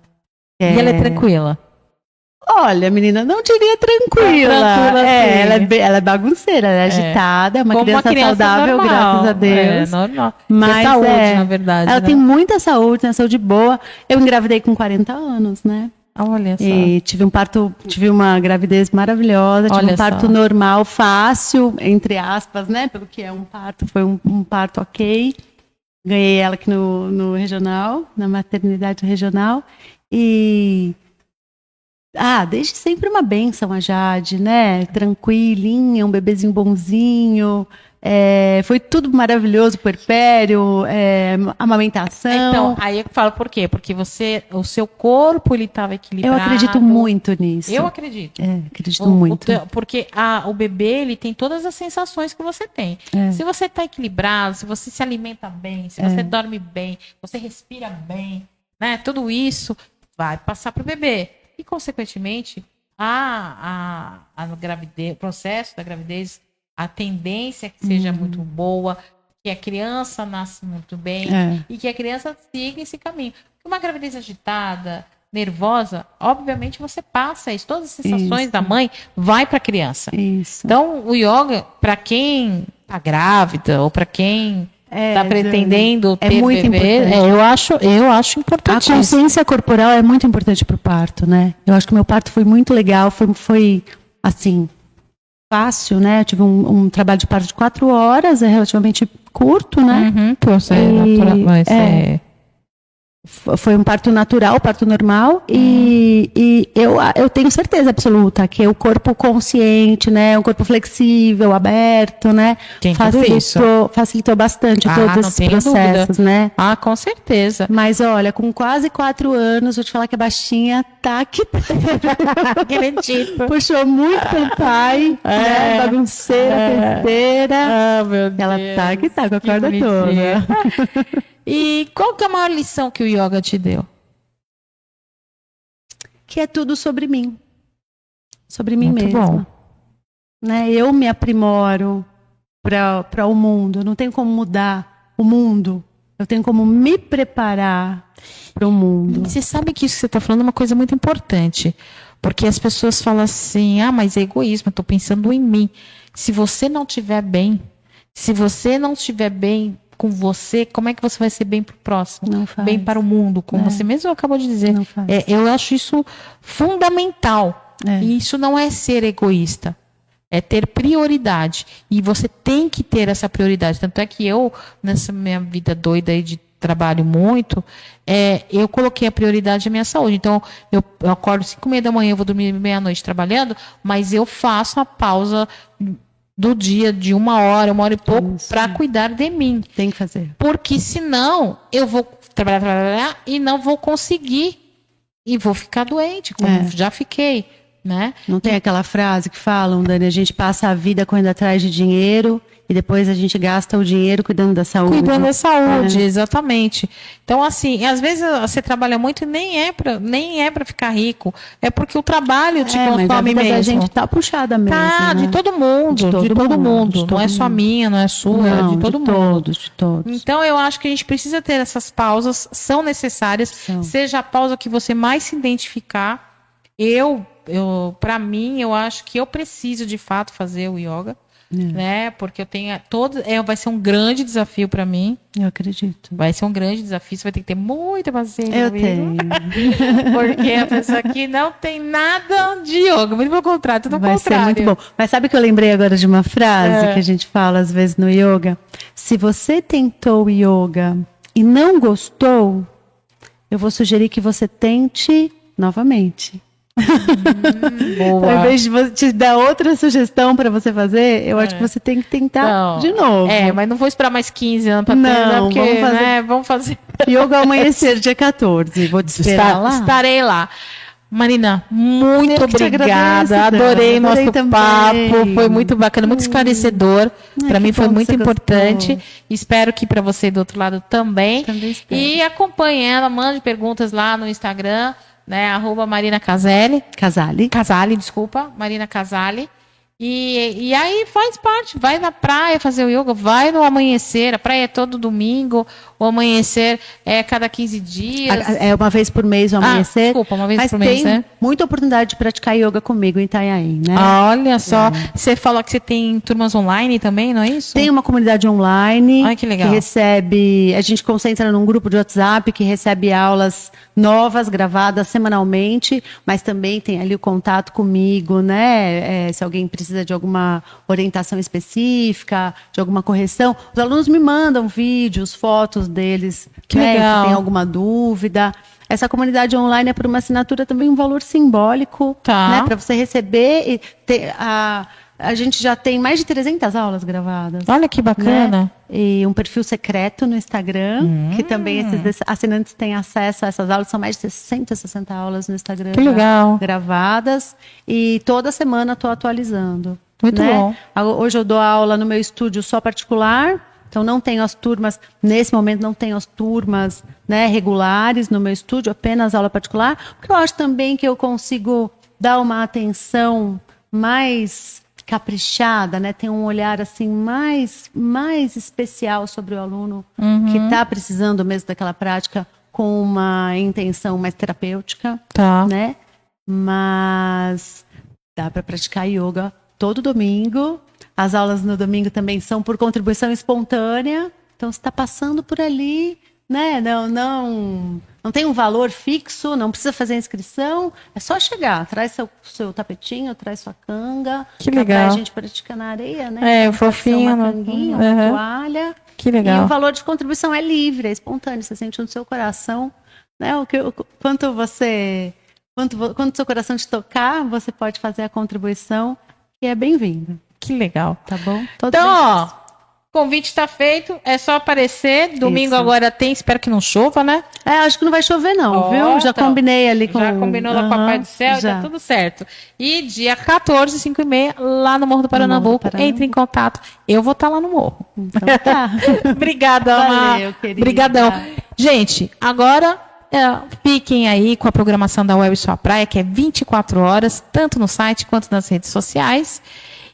E ela é tranquila? Olha, menina, não diria tranquila. Ela é bagunceira, ela é agitada, é uma criança saudável, normal. Graças a Deus. É normal. Mas saúde, na verdade. Ela tem muita saúde, uma saúde boa. Eu engravidei com 40 anos, né? Olha só. E tive uma gravidez maravilhosa, tive um parto normal, fácil, entre aspas, né? Pelo que é um parto, foi um parto ok. Ganhei ela aqui no regional, na maternidade regional. E desde sempre uma bênção a Jade, né? Tranquilinha, um bebezinho bonzinho. Foi tudo maravilhoso, puerpério, amamentação. Então, aí eu falo por quê? Porque o seu corpo, ele estava equilibrado. Eu acredito muito nisso. Eu acredito. Acredito muito. Porque o bebê, ele tem todas as sensações que você tem. Se você está equilibrado, se você se alimenta bem, se você dorme bem, você respira bem, né? Tudo isso vai passar para o bebê. E, consequentemente, o processo da gravidez, a tendência é que seja muito boa, que a criança nasça muito bem e que a criança siga esse caminho. Porque uma gravidez agitada, nervosa, obviamente você passa isso. Todas as sensações da mãe vai para a criança. Isso. Então, o yoga, para quem está grávida ou para quem tá pretendendo é ter muito bebê, importante. eu acho A importante. consciência corporal é muito importante para o parto, né? Eu acho que meu parto foi muito legal, foi assim, fácil, né? Eu tive um trabalho de parto de 4 horas, é relativamente curto, né? Uhum, Foi um parto natural, parto normal, e eu tenho certeza absoluta que o corpo consciente, né, um corpo flexível, aberto, né, Tem tudo isso. facilitou bastante Ah, todos não esses tenho processos, dúvida. né. Ah, com certeza. Mas olha, com quase 4 anos, vou te falar que a baixinha tá que Acredito. puxou muito pelo pai, né, bagunceira, festeira. Ah, meu Deus. Ela tá que tá com a Que corda bonitinha. toda. E qual que é a maior lição que o yoga te deu? Que é tudo sobre mim. Sobre mim Muito mesma. bom. Né? Eu me aprimoro para o mundo. Eu não tenho como mudar o mundo. Eu tenho como me preparar para o mundo. Você sabe que isso que você está falando é uma coisa muito importante. Porque as pessoas falam assim, mas é egoísmo, eu estou pensando em mim. Se você não estiver bem, se você não estiver bem com você, como é que você vai ser bem para o próximo? Não faz. Bem para o mundo, como você mesmo acabou de dizer. Não faz. Eu acho isso fundamental. É. E isso não é ser egoísta. É ter prioridade. E você tem que ter essa prioridade. Tanto é que eu, nessa minha vida doida aí de trabalho muito, eu coloquei a prioridade à minha saúde. Então, eu acordo 5:30 da manhã, eu vou dormir meia-noite trabalhando, mas eu faço a pausa do dia de 1 hora, 1 hora e pouco, para cuidar de mim. Tem que fazer. Porque senão eu vou trabalhar e não vou conseguir. E vou ficar doente, como já fiquei. Né? Não tem aquela frase que falam, Dani, a gente passa a vida correndo atrás de dinheiro e depois a gente gasta o dinheiro cuidando da saúde. Cuidando da saúde, exatamente. Então, assim, às vezes você trabalha muito e nem é para ficar rico. É porque o trabalho te consome mesmo. A gente tá puxada mesmo. Tá, né? de todo mundo. De todo mundo. Não é só minha, não é sua, é de todo mundo. De todos. Então, eu acho que a gente precisa ter essas pausas, são necessárias. Seja a pausa que você mais se identificar. Para mim, eu acho que eu preciso de fato fazer o yoga, né? Porque eu tenho vai ser um grande desafio para mim. Eu acredito. Vai ser um grande desafio, você vai ter que ter muita paciência. Eu tenho. Porque a pessoa aqui não tem nada de yoga, muito pelo contrário, tudo ao Vai contrário. ser muito bom. Mas sabe que eu lembrei agora de uma frase que a gente fala às vezes no yoga? Se você tentou o yoga e não gostou, eu vou sugerir que você tente novamente. Boa. Ao invés de te dar outra sugestão para você fazer, eu acho que você tem que tentar de novo. Mas não vou esperar mais 15 anos para Não, porque vamos fazer. Yoga ao amanhecer, dia 14. Vou te esperar lá. Estarei lá. Marina, muito Eu que te agradeço, agradeço, adorei Dani. nosso Adorei papo, também. foi muito bacana, muito esclarecedor. Para que mim foi bom que muito você importante. gostou. Espero que para você do outro lado também. Também espero. E acompanhe ela, mande perguntas lá no Instagram, né? @Marina Casale. Casale, desculpa, Marina Casale. E aí faz parte, vai na praia fazer o yoga, vai no amanhecer, a praia é todo domingo, o amanhecer é cada 15 dias. É uma vez por mês o amanhecer. Desculpa, uma vez mas por mês, tem né? muita oportunidade de praticar yoga comigo em Itanhaém, né? Olha só, você falou que você tem turmas online também, não é isso? Tem uma comunidade online. Ai, que legal. Que recebe, a gente concentra num grupo de WhatsApp que recebe aulas novas, gravadas semanalmente, mas também tem ali o contato comigo, né? Se alguém precisa de alguma orientação específica, de alguma correção, os alunos me mandam vídeos, fotos deles, Que né? legal. Se tem alguma dúvida. Essa comunidade online é por uma assinatura também um valor simbólico, né? Para você receber e ter a gente já tem mais de 300 aulas gravadas. Olha que bacana. Né? E um perfil secreto no Instagram, que também esses assinantes têm acesso a essas aulas. São mais de 160 aulas no Instagram. Que legal. Gravadas. E toda semana estou atualizando. Muito bom. Hoje eu dou aula no meu estúdio só particular. Então não tenho as turmas, nesse momento não tenho as turmas, né, regulares no meu estúdio, apenas aula particular. Porque eu acho também que eu consigo dar uma atenção mais caprichada, né? Tem um olhar assim mais especial sobre o aluno que está precisando mesmo daquela prática com uma intenção mais terapêutica, né? Mas dá para praticar yoga todo domingo. As aulas no domingo também são por contribuição espontânea, Então, você está passando por ali, né? Não tem um valor fixo, não precisa fazer inscrição, é só chegar, traz seu tapetinho, traz sua canga. Que legal. A gente pratica na areia, né? É, fofinho. Uma canguinha, uma toalha. Que legal. E o valor de contribuição é livre, é espontâneo, você sente no seu coração, né? Quanto seu coração te tocar, você pode fazer a contribuição, que é bem-vindo. Que legal. Tá bom? Então, ó, convite está feito, é só aparecer. Domingo Isso. agora tem, espero que não chova, né? Acho que não vai chover não, viu? Já então, combinei ali com... Já combinou lá com o Papai do Céu, já. tá tudo certo. E dia 14, 5h30, lá no Morro do Paranambuco, entre em contato. Eu vou estar lá no morro. Então tá. Obrigada, Valeu, querida. Obrigadão. Gente, agora fiquem aí com a programação da Web Sua Praia, que é 24 horas, tanto no site quanto nas redes sociais.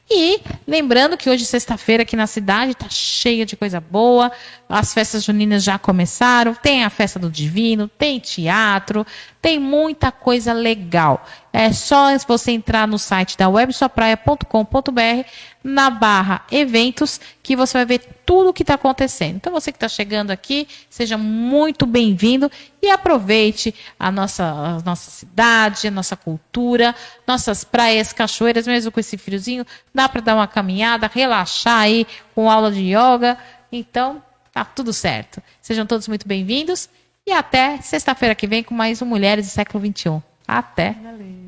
E lembrando que hoje, sexta-feira, aqui na cidade, está cheia de coisa boa. As festas juninas já começaram. Tem a festa do Divino, tem teatro, tem muita coisa legal. É só você entrar no site da websuapraia.com.br, na barra eventos, que você vai ver tudo o que está acontecendo. Então, você que está chegando aqui, seja muito bem-vindo e aproveite a nossa cidade, a nossa cultura, nossas praias, cachoeiras, mesmo com esse friozinho, dá para dar uma caminhada, relaxar aí com aula de yoga. Então, tá tudo certo. Sejam todos muito bem-vindos e até sexta-feira que vem com mais um Mulheres do Século XXI. Até! Valeu.